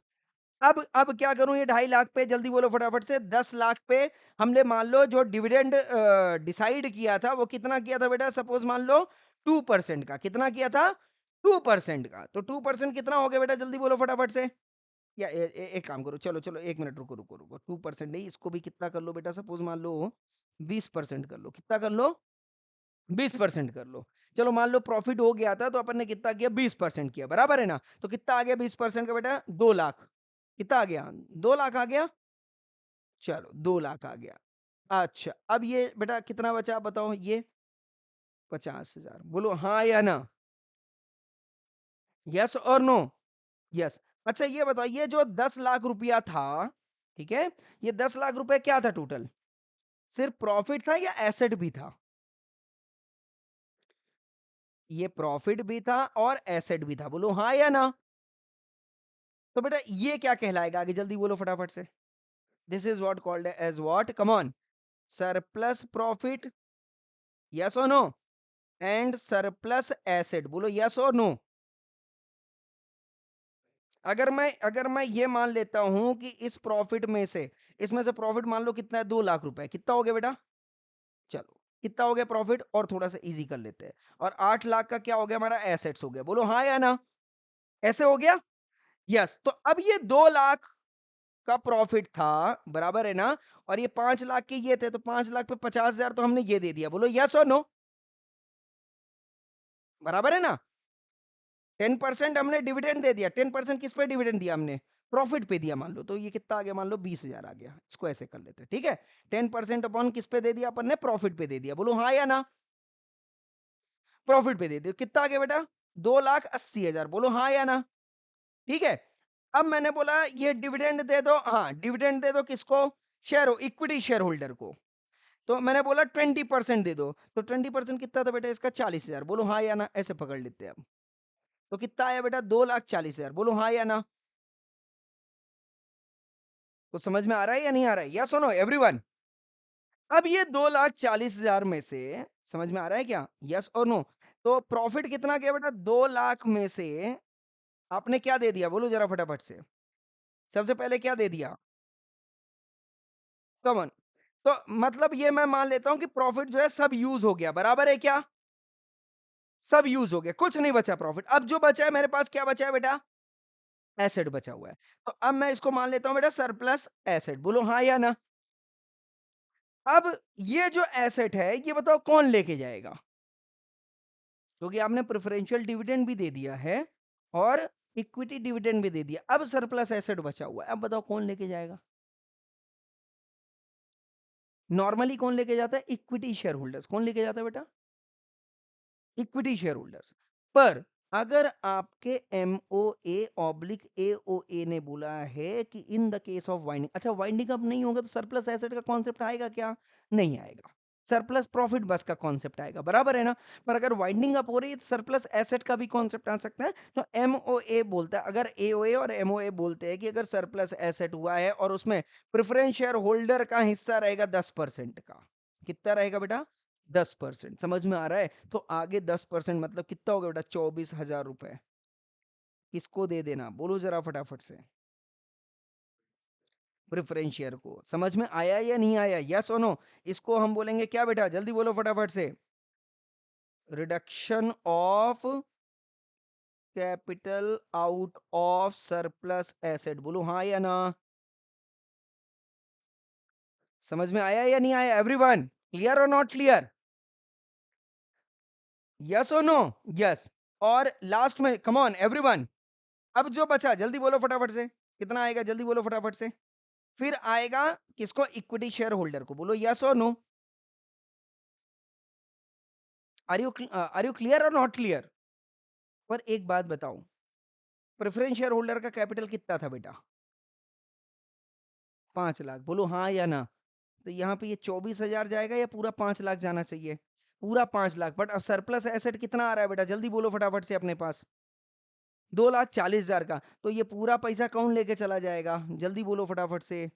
अब क्या करूं ये 2.5 लाख पे? जल्दी बोलो फटाफट से। 10 लाख पे हमने मान लो जो डिविडेंड डिसाइड किया था वो कितना किया था बेटा? सपोज मान लो 2% का। कितना किया था? 2% का। तो 2% कितना हो गया बेटा, जल्दी बोलो फटाफट से। या एक काम करो, चलो चलो 1 मिनट रुको रुको रुको, 2% नहीं, इसको भी कितना कर लो बेटा, सपोज मान लो 20% कर लो। कितना कर लो, 20% कर लो। चलो मान लो प्रॉफिट हो गया था, तो अपन ने कितना किया, 20% किया, बराबर है ना। तो कितना आ गया 20% का बेटा, 2 लाख। कितना आ गया, 2 लाख आ गया। चलो 2 लाख आ गया। अच्छा, अब ये बेटा कितना बचा, आप बताओ, ये 50,000। बोलो हाँ या ना, यस और नो। यस। अच्छा ये बताओ, ये जो 10 लाख रुपया था, ठीक है, ये 10 लाख रुपए क्या था टोटल, सिर्फ प्रॉफिट था या एसेट भी था? ये प्रॉफिट भी था और एसेट भी था, बोलो हाँ या ना। तो बेटा ये क्या कहलाएगा, आगे जल्दी बोलो फटाफट से। This is what called as what, come on, surplus profit, yes और नो, एंड सरप्लस एसेट, बोलो यस और नो। अगर मैं ये मान लेता हूं कि इस प्रॉफिट में से, इसमें से प्रॉफिट मान लो कितना है, 2 लाख रुपए, कितना हो गया बेटा, चलो कितना हो गया प्रॉफिट, और थोड़ा सा इजी कर लेते हैं, और 8 लाख का क्या हो गया, हमारा एसेट्स हो गया, बोलो हाँ या ना, ऐसे हो गया। यस, तो अब ये 2 लाख का प्रॉफिट था, बराबर है ना, और ये 5 लाख के ये थे, तो 5 लाख पे 50,000 तो हमने ये दे दिया, बोलो यस और नो, बराबर है ना। 10% हमने डिविडेंड दे दिया, 10% किस पे डिविडेंड दिया हमने, प्रॉफिट पे दिया, मान लो, तो ये कितना आ गया, मान लो 20,000 आ गया, इसको ऐसे कर लेते हैं, ठीक है। 10% अपॉन किस पे दे दिया अपन ने, प्रॉफिट पे दे दिया, बोलो हाँ या ना, प्रॉफिट पे दे दिया, कितना आ गया बेटा, 2,80,000, बोलो हाँ या ना, ठीक है। अब मैंने बोला ये डिविडेंड दे दो, हाँ डिविडेंड दे दो किसको, शेयर इक्विटी शेयर होल्डर को। तो मैंने बोला 20% दे दो, तो 20% कितना था बेटा इसका, 40,000, बोलो हाँ या ना, ऐसे पकड़ लेते हैं अब। तो कितना आया बेटा, 2,40,000, बोलो हाँ या ना। तो समझ में आ रहा है या नहीं आ रहा है, या सुनो एवरीवन। अब ये 2,40,000 में से, समझ में आ रहा है क्या, यस और नो। तो प्रॉफिट कितना गया बेटा, 2 लाख में से आपने क्या दे दिया, बोलो जरा फटाफट से। सबसे पहले क्या दे दिया, कमन। तो मतलब ये मैं मान लेता हूं कि प्रॉफिट जो है सब यूज हो गया, बराबर है क्या, सब यूज हो गया, कुछ नहीं बचा प्रॉफिट। अब जो बचा है मेरे पास, क्या बचा है बेटा, एसेट बचा हुआ है। तो अब मैं इसको मान लेता हूं बेटा सरप्लस एसेट, बोलो हाँ या ना। अब ये जो एसेट है, ये बताओ कौन लेके जाएगा, क्योंकि आपने प्रेफरेंशियल डिविडेंड भी दे दिया है और इक्विटी डिविडेंड भी दे दिया, अब सरप्लस एसेट बचा हुआ है, अब बताओ कौन लेके जाएगा। नॉर्मली कौन लेके जाता है, इक्विटी शेयर होल्डर्स। कौन लेके जाता है बेटा, इक्विटी शेयर होल्डर्स। पर अगर आपके MOA/AOA ने बोला है कि इन द केस ऑफ वाइंडिंग, अच्छा वाइंडिंग अप नहीं होगा तो सरप्लस एसेट का कॉन्सेप्ट आएगा क्या, नहीं आएगा, सरप्लस प्रॉफिट बस का कॉन्सेप्ट आएगा, बराबर है ना। पर अगर वाइंडिंग अप हो रही है तो सरप्लस एसेट का भी कॉन्सेप्ट आ सकता है। तो MOA बोलता है, अगर AOA और MOA बोलते हैं कि अगर सरप्लस एसेट हुआ है और उसमें प्रेफरेंस शेयर होल्डर का हिस्सा रहेगा 10% का, कितना रहेगा बेटा, 10%, समझ में आ रहा है। तो आगे 10% मतलब कितना होगा बेटा, 24,000 रुपए, किसको दे देना, बोलो जरा फटाफट से, प्रेफरेंस शेयर को। समझ में आया या नहीं आया, यस और नो। इसको हम बोलेंगे क्या बेटा, जल्दी बोलो फटाफट से, reduction of capital out of surplus asset, बोलो हाँ या ना। समझ में आया या नहीं आया एवरीवन, क्लियर और नॉट क्लियर, यस और नो, यस। और लास्ट में कम ऑन एवरीवन, अब जो बचा जल्दी बोलो फटाफट से, कितना आएगा, जल्दी बोलो फटाफट से। फिर आएगा किसको, इक्विटी शेयर होल्डर को, बोलो यस और नो। आर यू क्लियर और नॉट क्लियर। पर एक बात बताओ, प्रेफरेंस शेयर होल्डर का कैपिटल कितना था बेटा, 5 लाख, बोलो हाँ या ना। तो यहाँ पे ये 24,000 जाएगा या पूरा 5 लाख जाना चाहिए, पूरा 5 लाख। बट अब सरप्लस एसेट कितना आ रहा है बेटा, जल्दी बोलो फटाफट से अपने पास, 2,40,000 का। तो ये पूरा पैसा कौन लेके चला जाएगा, जल्दी बोलो फटाफट से,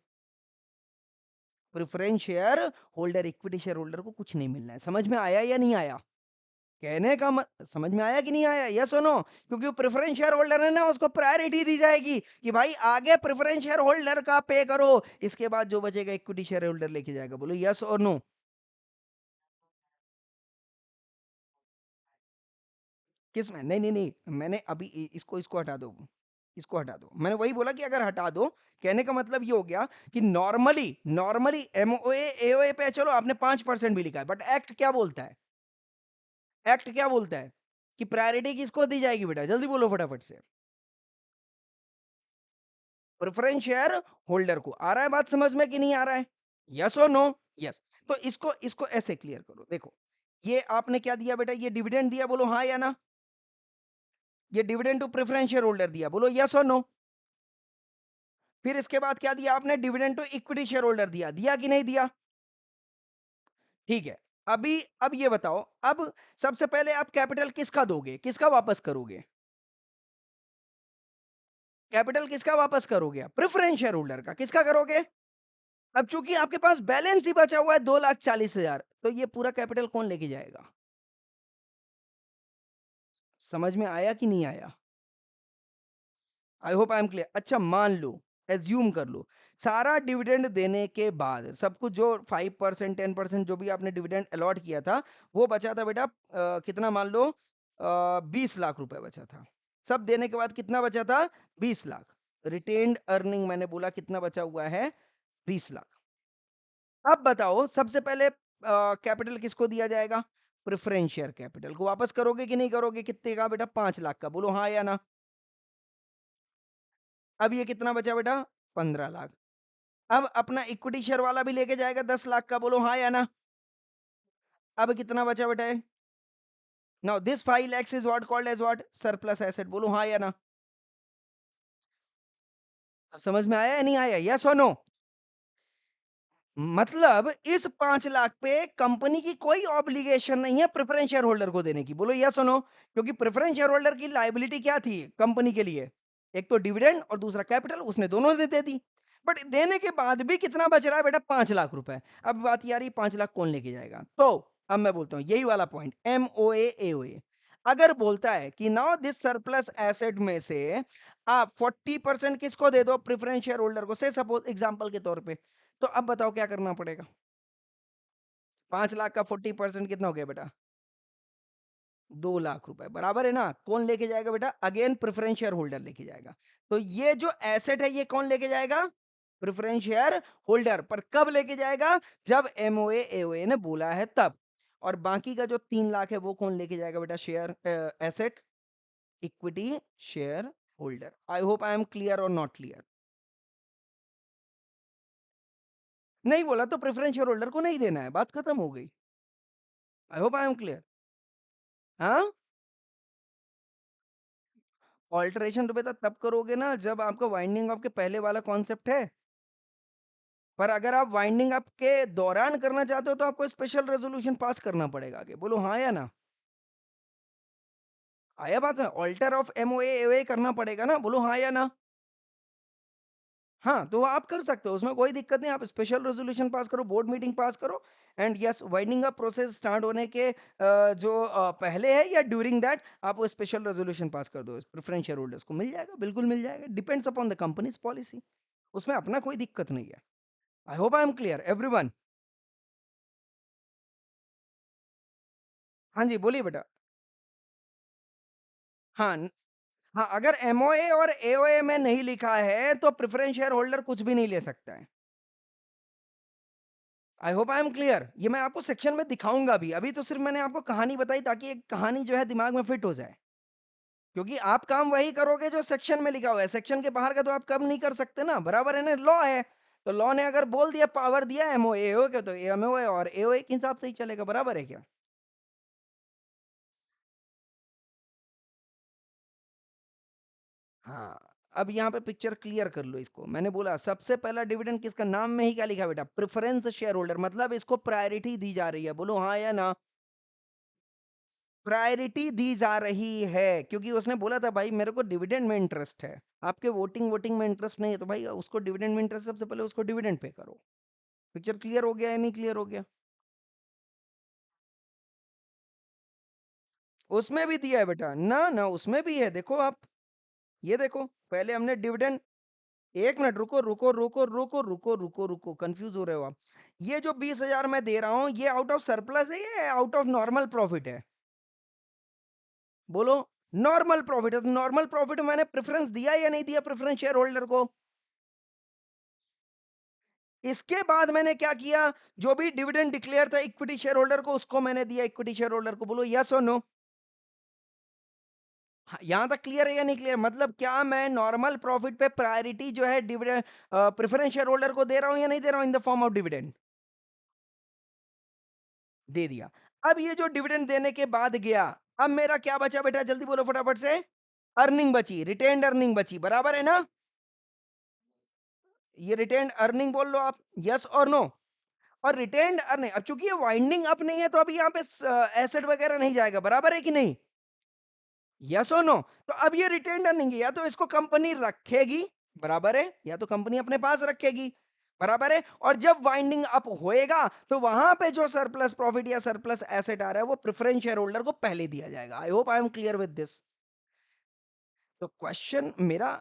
preference share holder, equity share holder को कुछ नहीं मिलना है। समझ में आया या नहीं आया, कहने का समझ में आया कि नहीं आया, यस और नो। क्योंकि वो प्रेफरेंस शेयर होल्डर है ना, उसको प्रायोरिटी दी जाएगी कि भाई आगे प्रेफरेंस शेयर होल्डर का पे करो, इसके बाद जो बचेगा इक्विटी शेयर होल्डर लेके जाएगा, बोलो यस और नो। किसमें? नहीं, नहीं, नहीं, मैंने अभी इसको इसको हटा दो, इसको हटा दो। मैंने वही बोला कि अगर हटा दो, कहने का मतलब ये हो गया कि नॉर्मली नॉर्मली एमओए, एओए पे चलो आपने 5% भी लिखा है, बट एक्ट क्या बोलता है? एक्ट क्या बोलता है? कि प्रायोरिटी किसको दी जाएगी बेटा? जल्दी बोलो फटाफट से। प्रेफ़रेंस शेयर होल्डर को। आ रहा है बात समझ में कि नहीं आ रहा है? यस और नो? यस। तो इसको इसको ऐसे क्लियर करो। देखो, ये आपने क्या दिया बेटा? ये डिविडेंड दिया, बोलो हाँ या ना? ये dividend to preference share holder दिया, बोलो यस और नो? फिर इसके बाद क्या दिया आपने? Dividend to equity share holder दिया। दिया कि नहीं दिया? ठीक है। अभी अब ये बताओ, अब सबसे पहले आप कैपिटल किसका दोगे? किसका वापस करोगे? कैपिटल किसका वापस करोगे आप? प्रेफ़रेंस शेयर होल्डर का। किसका करोगे? अब चूँकि आपके पास बैलेंस ही बचा हुआ है 2,40,000, तो ये पूरा कैपिटल कौन लेके जाएगा? समझ में आया कि नहीं आया? आई होप आई एम क्लियर। अच्छा मान लो, एज्यूम कर लो, सारा डिविडेंड देने के बाद सब कुछ जो 5% 10% जो भी आपने डिविडेंड अलॉट किया था, वो बचा था बेटा कितना मान लो 20 लाख रुपए बचा था। सब देने के बाद कितना बचा था? 20 लाख। रिटेन्ड अर्निंग मैंने बोला कितना बचा हुआ है? 20 लाख। अब बताओ सबसे पहले कैपिटल किसको दिया जाएगा? प्रेफरेंस शेयर कैपिटल को वापस करोगे कि नहीं करोगे? कितने का बेटा? 5 लाख का। बोलो हाँ या ना? अब ये कितना बचा बेटा? 15 लाख। अब अपना इक्विटी शेयर वाला भी लेके जाएगा 10 लाख का। बोलो हाँ या ना? अब कितना बचा बेटा? Now this 5 lakhs is what called as what? Surplus asset. बोलो हाँ या ना? अब समझ में आया या नहीं आया? यस और नो? मतलब इस 5 लाख पे कंपनी की कोई ऑब्लिगेशन नहीं है प्रेफरेंस शेयर होल्डर को देने की। बोलो यस और नो? क्योंकि प्रेफरेंस शेयर होल्डर की लायबिलिटी क्या थी कंपनी के लिए? एक तो डिविडेंड और दूसरा कैपिटल, उसने दोनों ने दे दी। बट देने के बाद भी कितना बच रहा है बेटा? 5 लाख रुपए। अब बात ये आ रही 5 लाख कौन लेके जाएगा? तो अब मैं बोलता हूं यही वाला पॉइंट, एमओए एओए अगर बोलता है कि नाउ दिस सरप्लस एसेट में से आप 40% किसको दे दो? प्रेफरेंस शेयर होल्डर को, से सपोज एग्जांपल के तौर पे। तो अब बताओ क्या करना पड़ेगा? 5 लाख का 40% कितना हो गया बेटा? 2 लाख रुपए, बराबर है ना? कौन लेके जाएगा बेटा? अगेन प्रेफरेंस शेयर होल्डर लेके जाएगा। तो ये जो एसेट है ये कौन लेके जाएगा? Preference share holder. पर कब लेके जाएगा? जब एमओए एओए ने बोला है तब। और बाकी का जो 3 लाख है वो कौन लेके जाएगा बेटा? Share asset equity share holder. I hope I am clear और नॉट क्लियर? नहीं बोला तो प्रेफरेंस शेयर होल्डर को नहीं देना है, बात खत्म हो गई। आई होप आई एम क्लियर। हाँ, ऑल्टरेशन तो बेटा तब करोगे ना जब आपका वाइंडिंग अप के पहले वाला कॉन्सेप्ट है। पर अगर आप वाइंडिंग अप के दौरान करना चाहते हो तो आपको स्पेशल रेजोल्यूशन पास करना पड़ेगा आगे। बोलो हाँ या ना? आया बात है? ऑल्टर ऑफ एमओए एओए करना पड़ेगा ना? बोलो हाँ या ना? हाँ, तो आप कर सकते हो, उसमें कोई दिक्कत नहीं। आप स्पेशल रेजोल्यूशन पास करो, बोर्ड मीटिंग पास करो and yes winding up process start होने के जो पहले है या ड्यूरिंग दैट आप वो स्पेशल रेजोल्यूशन पास कर दो। प्रेफरेंस शेयर होल्डर्स को मिल जाएगा, बिल्कुल मिल जाएगा। Depends upon the companies policy. उसमें अपना कोई दिक्कत नहीं है। I hope I am clear everyone. हाँ जी, बोलिए बेटा। हाँ, हाँ, अगर एमओए और एओए में नहीं लिखा है तो प्रेफरेंस शेयर होल्डर कुछ भी नहीं ले सकता है। I hope I am clear. ये मैं आपको सेक्शन में दिखाऊंगा भी। अभी तो सिर्फ मैंने आपको कहानी बताई ताकि एक कहानी जो है दिमाग में फिट हो जाए। क्योंकि आप काम वही करोगे जो सेक्शन में लिखा हुआ है। सेक्शन के बाहर का तो आप कम नहीं कर सकते ना, बराबर है ना? लॉ है। तो लॉ ने अगर बोल दिया, पावर दिया एमओए एओए के, तो एमओए और एओए के हिसाब से ही चलेगा, बराबर है क्या? हाँ, अब यहाँ पे पिक्चर क्लियर कर लो इसको। मैंने बोला सबसे पहला डिविडेंड किसका? नाम में ही क्या लिखा है बेटा? प्रेफरेंस शेयर होल्डर, मतलब इसको प्रायोरिटी दी जा रही है। बोलो हाँ या ना? प्रायोरिटी दी जा रही है क्योंकि उसने बोला था भाई मेरे को डिविडेंड में इंटरेस्ट है। आपके वोटिंग वोटिंग में इंटरेस्ट नहीं है तो भाई उसको डिविडेंड में इंटरेस्ट, सबसे पहले उसको डिविडेंड पे करो। पिक्चर क्लियर हो गया या नहीं क्लियर हो गया? उसमें भी दिया है बेटा ना, ना उसमें भी है, देखो आप। ये देखो, पहले हमने डिविडेंड। एक मिनट रुको रुको रुको रुको रुको रुको रुको, कंफ्यूज हो रहे हो आप। ये जो 20,000 मैं दे रहा हूँ ये आउट ऑफ सरप्लस है या आउट ऑफ नॉर्मल प्रॉफिट है? बोलो। नॉर्मल प्रॉफिट है, तो नॉर्मल प्रॉफिट मैंने प्रेफरेंस दिया या नहीं दिया प्रेफरेंस शेयर होल्डर को? इसके बाद मैंने क्या किया, जो भी डिविडेंड डिक्लेयर था इक्विटी शेयर होल्डर को, उसको मैंने दिया इक्विटी शेयर होल्डर को। बोलो यस और नो। हाँ, यहां तक क्लियर है या नहीं क्लियर? मतलब क्या मैं नॉर्मल प्रॉफिट पे प्रायोरिटी जो है डिविडेंड प्रेफरेंस शेयर होल्डर को दे रहा हूं या नहीं दे रहा हूं in the form of dividend? दे दिया। अब ये जो डिविडेंड देने के बाद गया, अब मेरा क्या बचा बेटा, जल्दी बोलो फटाफट से। अर्निंग बची, रिटेन्ड अर्निंग बची, बराबर है ना? ये रिटेन्ड अर्निंग बोल लो आप, यस और नो। और रिटेन्ड अर्निंग, अब चूंकि ये वाइंडिंग अप नहीं है तो अभी यहाँ पे एसेट वगैरह नहीं जाएगा, बराबर है कि नहीं? यस और नो। तो अब ये रिटेन्ड अर्निंग है, या तो इसको कंपनी रखेगी, बराबर है, या तो कंपनी अपने पास रखेगी, बराबर है। और जब वाइंडिंग अप होएगा तो वहां पे जो सरप्लस प्रॉफिट या सरप्लस एसेट आ रहा है वो प्रेफरेंस शेयर होल्डर को पहले दिया जाएगा। आई hope I am clear with this. तो क्वेश्चन मेरा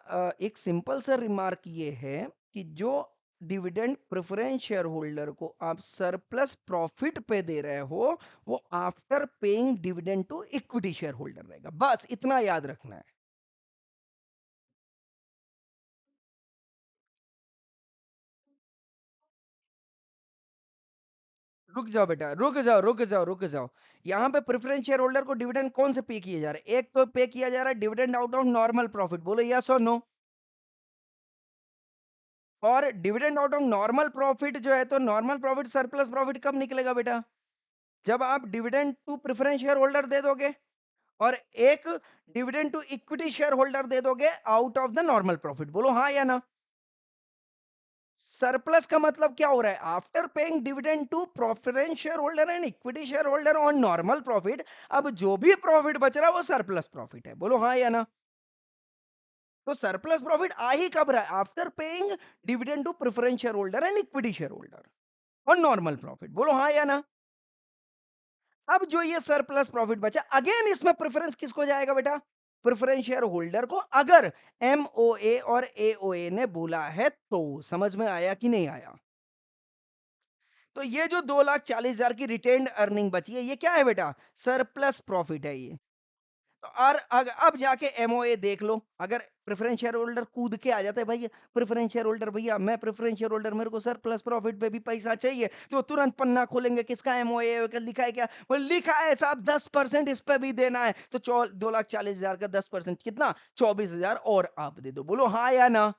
एक सिंपल सा रिमार्क ये है कि जो डिविडेंड प्रेफरेंस शेयर होल्डर को आप सरप्लस प्रॉफिट पे दे रहे हो, वो after paying dividend to equity share holder रहेगा, बस इतना याद रखना है। रुक जाओ बेटा, रुक जाओ। यहाँ पे प्रेफरेंस शेयर होल्डर को डिविडेंड कौन से पे किए जा रहे हैं? एक तो पे किया जा रहा है dividend out of normal profit, बोलो यस और नो। और dividend out of normal profit जो है, तो नॉर्मल प्रॉफिट सरप्लस प्रॉफिट कब निकलेगा बेटा? जब आप dividend to preference share holder दे दोगे और एक dividend to equity share holder दे दोगे out of the normal profit, बोलो हाँ या ना। सरप्लस का मतलब क्या हो रहा है? After paying dividend to preference share holder and equity share holder on normal profit, अब जो भी प्रॉफिट बच रहा है वो सरप्लस प्रॉफिट है, बोलो हाँ या ना। तो सरप्लस प्रॉफिट आ ही कब रहा है? After paying dividend to preference share holder and equity share holder और नॉर्मल प्रॉफिट, बोलो हाँ या ना। अब जो ये सरप्लस प्रॉफिट बचा, अगेन इसमें प्रेफरेंस किसको जाएगा बेटा? प्रेफरेंस शेयर होल्डर को, अगर एमओए और एओए ने बोला है तो। समझ में आया कि नहीं आया? तो ये जो 2,40,000 की रिटेन्ड अर्निंग बची है, ये क्या है बेटा? सरप्लस प्रॉफिट है ये। तो और अब जाके एमओए देख लो, अगर प्रेफरेंस शेयर होल्डर कूद के आ जाता है, भैया प्रेफरेंस शेयर होल्डर, भैया मैं प्रेफरेंस शेयर होल्डर, मेरे को सर प्लस प्रॉफिट पे भी पैसा चाहिए, तो तुरंत पन्ना खोलेंगे, किसका एमओए लिखा है क्या? वो लिखा है साहब 10% इस पे भी देना है, तो 2,40,000 का 10% कितना? 24,000 और आप दे दो, बोलो हाँ या ना।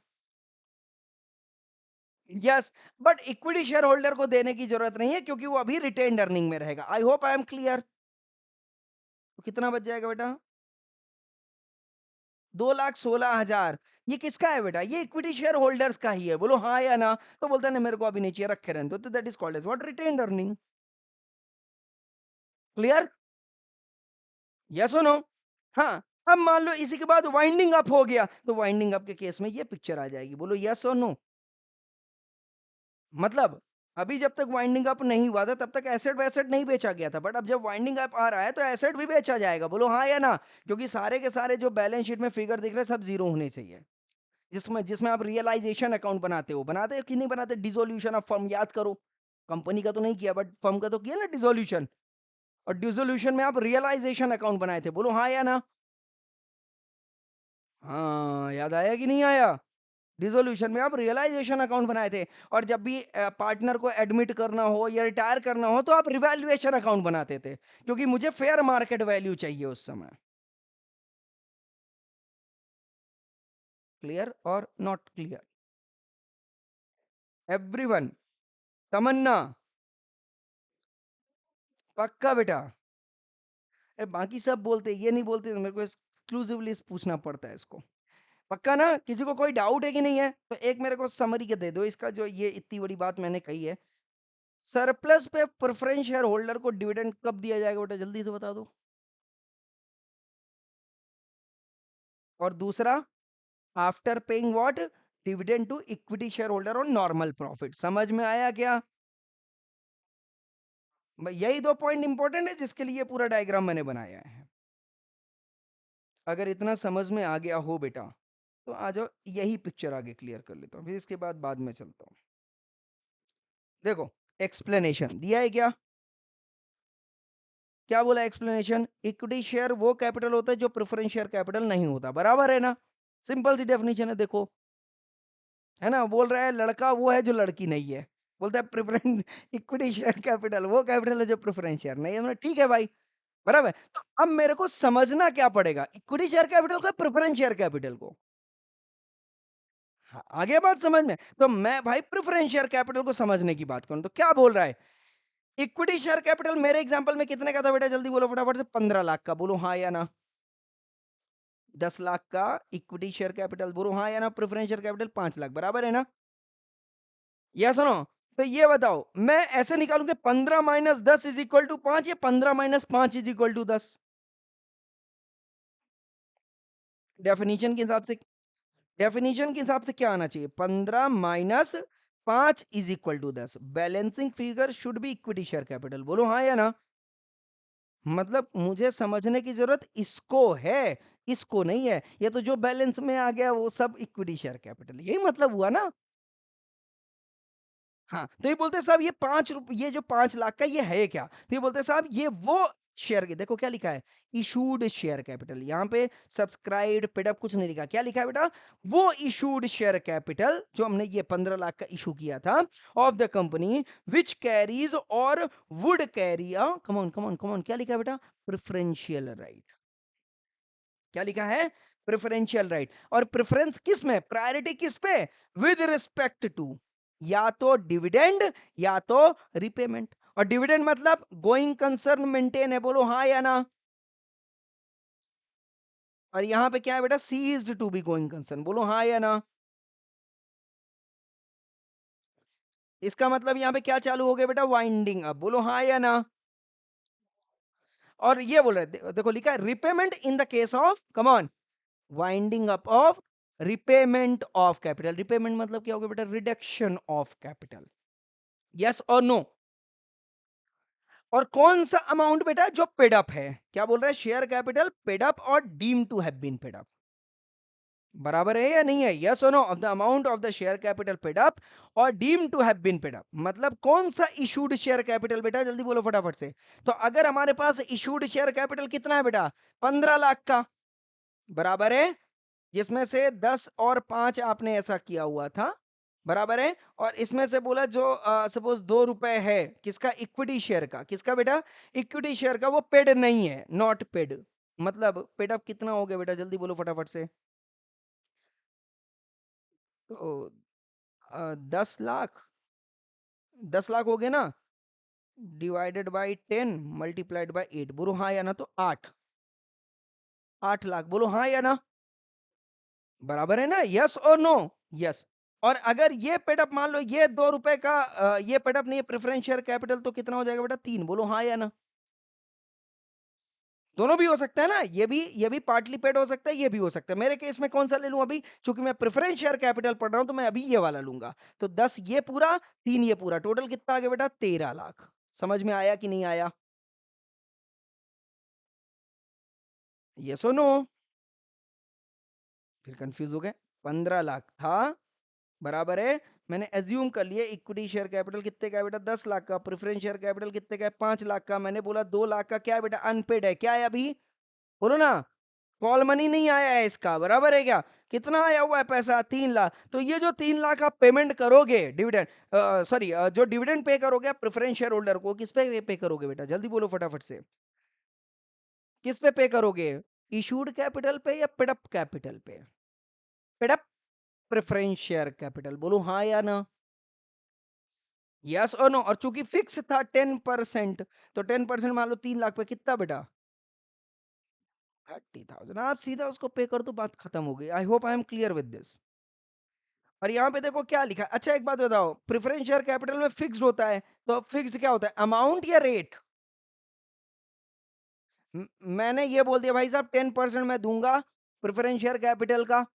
Yes. But equity share holder को देने की जरूरत नहीं है क्योंकि वो अभी रिटेन्ड अर्निंग में रहेगा। I hope I am clear. तो कितना बच जाएगा बेटा? 2,16,000। ये किसका है बेटा? ये इक्विटी शेयर होल्डर्स का ही है, बोलो हाँ या ना। तो बोलता है नहीं, मेरे को अभी नहीं चाहिए, रखे रहने दो, तो that is called as what? Retained earning. Clear? Yes और नो? हाँ। अब मान लो इसी के बाद वाइंडिंग अप हो गया, तो वाइंडिंग अप के केस में ये पिक्चर आ जाएगी, बोलो यस और नो। मतलब अभी जब तक वाइंडिंग अप नहीं हुआ था तब तक एसेट वैसेट नहीं बेचा गया था, बट अब जब वाइंडिंग अप आ रहा है तो एसेट भी बेचा जाएगा, बोलो हाँ या ना। क्योंकि सारे के सारे जो बैलेंस शीट में फिगर दिख रहे हैं सब जीरो होने चाहिए। जिसमें जिसमें आप रियलाइजेशन अकाउंट बनाते हो कि नहीं बनाते? डिसोल्यूशन ऑफ फर्म याद करो। कंपनी का तो नहीं किया बट फर्म का तो किया ना डिसोल्यूशन। और डिसोल्यूशन में आप रियलाइजेशन अकाउंट बनाए थे, बोलो हाँ या ना। हाँ, याद आया कि नहीं आया? डिसोल्यूशन में आप रियलाइजेशन अकाउंट बनाए थे। और जब भी पार्टनर को एडमिट करना हो या रिटायर करना हो तो आप रिवैल्यूएशन अकाउंट बनाते थे, क्योंकि मुझे फेयर मार्केट वैल्यू चाहिए उस समय। क्लियर और नॉट क्लियर? एवरीवन? तमन्ना? पक्का बेटा? बाकी सब बोलते ये नहीं बोलते, तो मेरे को एक्सक्लूसिवली पूछना पड़ता है इसको। पक्का ना? किसी को कोई डाउट है कि नहीं है? तो एक मेरे को समरी के दे दो इसका, जो ये इतनी बड़ी बात मैंने कही है। सरप्लस पे प्रेफरेंस शेयर होल्डर को डिविडेंड कब दिया जाएगा बेटा, जल्दी से बता दो। और दूसरा, after paying what? Dividend to equity share holder और नॉर्मल प्रॉफिट। समझ में आया क्या? यही दो पॉइंट इंपॉर्टेंट है जिसके लिए पूरा डायग्राम मैंने बनाया है। अगर इतना समझ में आ गया हो बेटा, तो आ जाओ, यही पिक्चर आगे क्लियर कर लेता हूँ, फिर इसके बाद में चलता हूँ। देखो, एक्सप्लेनेशन दिया है क्या? क्या बोला एक्सप्लेनेशन? इक्विटी शेयर वो कैपिटल होता है जो प्रेफरेंस शेयर कैपिटल नहीं होता, बराबर है ना? सिंपल सी डेफिनेशन है, देखो, है ना? बोल रहा है लड़का वो है जो लड़की नहीं है, बोलता है प्रेफरेंस इक्विटी शेयर कैपिटल वो कैपिटल है जो प्रेफरेंस शेयर नहीं है। मैंने ठीक है भाई, बराबर। तो अब मेरे को समझना क्या पड़ेगा, इक्विटी शेयर कैपिटल को प्रेफरेंस शेयर कैपिटल को? हाँ, आ गया बात समझ में? तो मैं भाई प्रेफरेंस शेयर कैपिटल को समझने की बात करूं तो क्या बोल रहा है, इक्विटी शेयर कैपिटल मेरे एग्जांपल में कितने का था बेटा, जल्दी बोलो फटाफट से, 15 लाख का, बोलो हाँ या ना? 10 लाख का इक्विटी शेयर कैपिटल, बोलो हाँ या ना? प्रेफरेंस शेयर कैपिटल 5 लाख, बराबर है ना? या सुनो, तो ये बताओ मैं ऐसे निकालूंगा 15 माइनस 10 इज इक्वल टू 5 या 15 minus 5 is equal to 10? Definition के हिसाब से, डेफिनेशन के हिसाब से क्या आना चाहिए, 15 minus 5 is equal to 10। Balancing figure should be equity share capital, बोलो हाँ या ना? मतलब मुझे समझने की जरूरत इसको है, इसको नहीं है। ये तो जो बैलेंस में आ गया वो सब इक्विटी शेयर कैपिटल, यही मतलब हुआ ना? हाँ, तो ये बोलते हैं साहब ये 5 ये जो 5 लाख का ये है क्या? तो ये बोलते हैं साहब ये वो शेयर के, देखो क्या लिखा है, इशूड शेयर कैपिटल, यहाँ पे सब्सक्राइब्ड पेड अप कुछ नहीं लिखा, क्या लिखा है बेटा, वो इशूड शेयर कैपिटल जो हमने ये 15 लाख का इशू किया था of the company which carries और would carry a, come on क्या लिखा है बेटा, प्रेफरेंशियल राइट। क्या लिखा है, प्रेफरेंशियल राइट। और प्रेफरेंस किस में, प्रायोरिटी किस पे, विद रिस्पेक्ट टू या तो डिविडेंड या तो रिपेमेंट। और डिविडेंड मतलब गोइंग कंसर्न मेंटेन है, बोलो हाँ या ना? और यहां पे क्या है बेटा, ceased to be going concern, बोलो हाँ या ना? इसका मतलब यहां पे क्या चालू हो गया बेटा, वाइंडिंग अप, बोलो हाँ या ना? और ये बोल रहे देखो लिखा है repayment in the case of, come on, winding up of repayment of capital. Repayment मतलब क्या होगा बेटा, रिडक्शन ऑफ कैपिटल, यस और नो। और कौन सा अमाउंट बेटा, जो पेड अप है, क्या बोल रहा है, शेयर कैपिटल पेड अप और deem to have been paid up, बराबर है या नहीं है, यस और no, of the amount of the share capital paid up और deem to have been paid up. मतलब कौन सा इशूड शेयर कैपिटल बेटा, जल्दी बोलो फटाफट से। तो अगर हमारे पास इशूड शेयर कैपिटल कितना है बेटा, 15 लाख का, बराबर है, जिसमें से 10 और 5 आपने ऐसा किया हुआ था, बराबर है। और इसमें से बोला जो सपोज 2 रुपए है किसका, इक्विटी शेयर का, किसका बेटा, इक्विटी शेयर का, वो पेड नहीं है, नॉट पेड। मतलब पेड अप कितना हो गया बेटा, जल्दी बोलो फटाफट से। तो 10 लाख, 10 लाख हो गए ना, डिवाइडेड बाई 10 मल्टीप्लाइड बाई 8, बोलो हाँ या ना? तो 8 लाख, बोलो हाँ या ना? बराबर है ना, यस और नो? यस। और अगर ये पेडअप मान लो ये 2 रुपए का ये पेडअप नहीं है, प्रेफरेंस शेयर कैपिटल, तो कितना हो जाएगा बेटा, 3, बोलो हाँ या ना? दोनों भी हो सकता है ना, ये भी पार्टली पेड हो सकता है, ये भी हो सकता है। मेरे केस में कौन सा ले लूं अभी, चूंकि मैं प्रेफरेंस शेयर कैपिटल पढ़ रहा हूं तो मैं अभी ये वाला लूंगा। तो 10 ये पूरा, 3 ये पूरा, टोटल कितना आ गया बेटा, 13 लाख। समझ में आया कि नहीं आया, यस और नो? फिर कंफ्यूज हो गए, 15 लाख था, बराबर है, मैंने एज्यूम कर लिया इक्विटी शेयर कैपिटल कितने का है बेटा, 10 लाख का, प्रेफरेंस शेयर कैपिटल कितने का है, 5 लाख का, मैंने बोला 2 लाख का क्या है बेटा, अनपेड है, क्या है अभी, बोलो ना? कॉल मनी नहीं आया है इसका, बराबर है क्या? कितना आया हुआ है पैसा, 3 लाख। तो ये जो 3 लाख आप पेमेंट करोगे डिविडेंड, सॉरी, जो डिविडेंड पे करोगे आप प्रेफरेंस शेयर होल्डर को, किस पे पे करोगे बेटा, जल्दी बोलो फटाफट से, किस पे करोगे, इशूड कैपिटल पे या पेडअप कैपिटल पे? पेडअप प्रेफरेंस शेयर कैपिटल, बोलो हाँ या ना? यस और नो? और चूंकि फिक्स था 10%, तो 10% मान लो 3 लाख पे कितना बेटा, 30,000, आप सीधा उसको पे कर दो, बात खत्म हो गई। आई hope I am clear with this. और यहाँ पे देखो क्या लिखा है, अच्छा एक बात बताओ, प्रेफरेंस शेयर कैपिटल में फिक्स्ड होता है, तो फिक्स्ड क्या होता है, अमाउंट या रेट? मैंने ये बोल दिया भाई साहब 10% मैं दूंगा प्रेफरेंस शेयर कैपिटल का,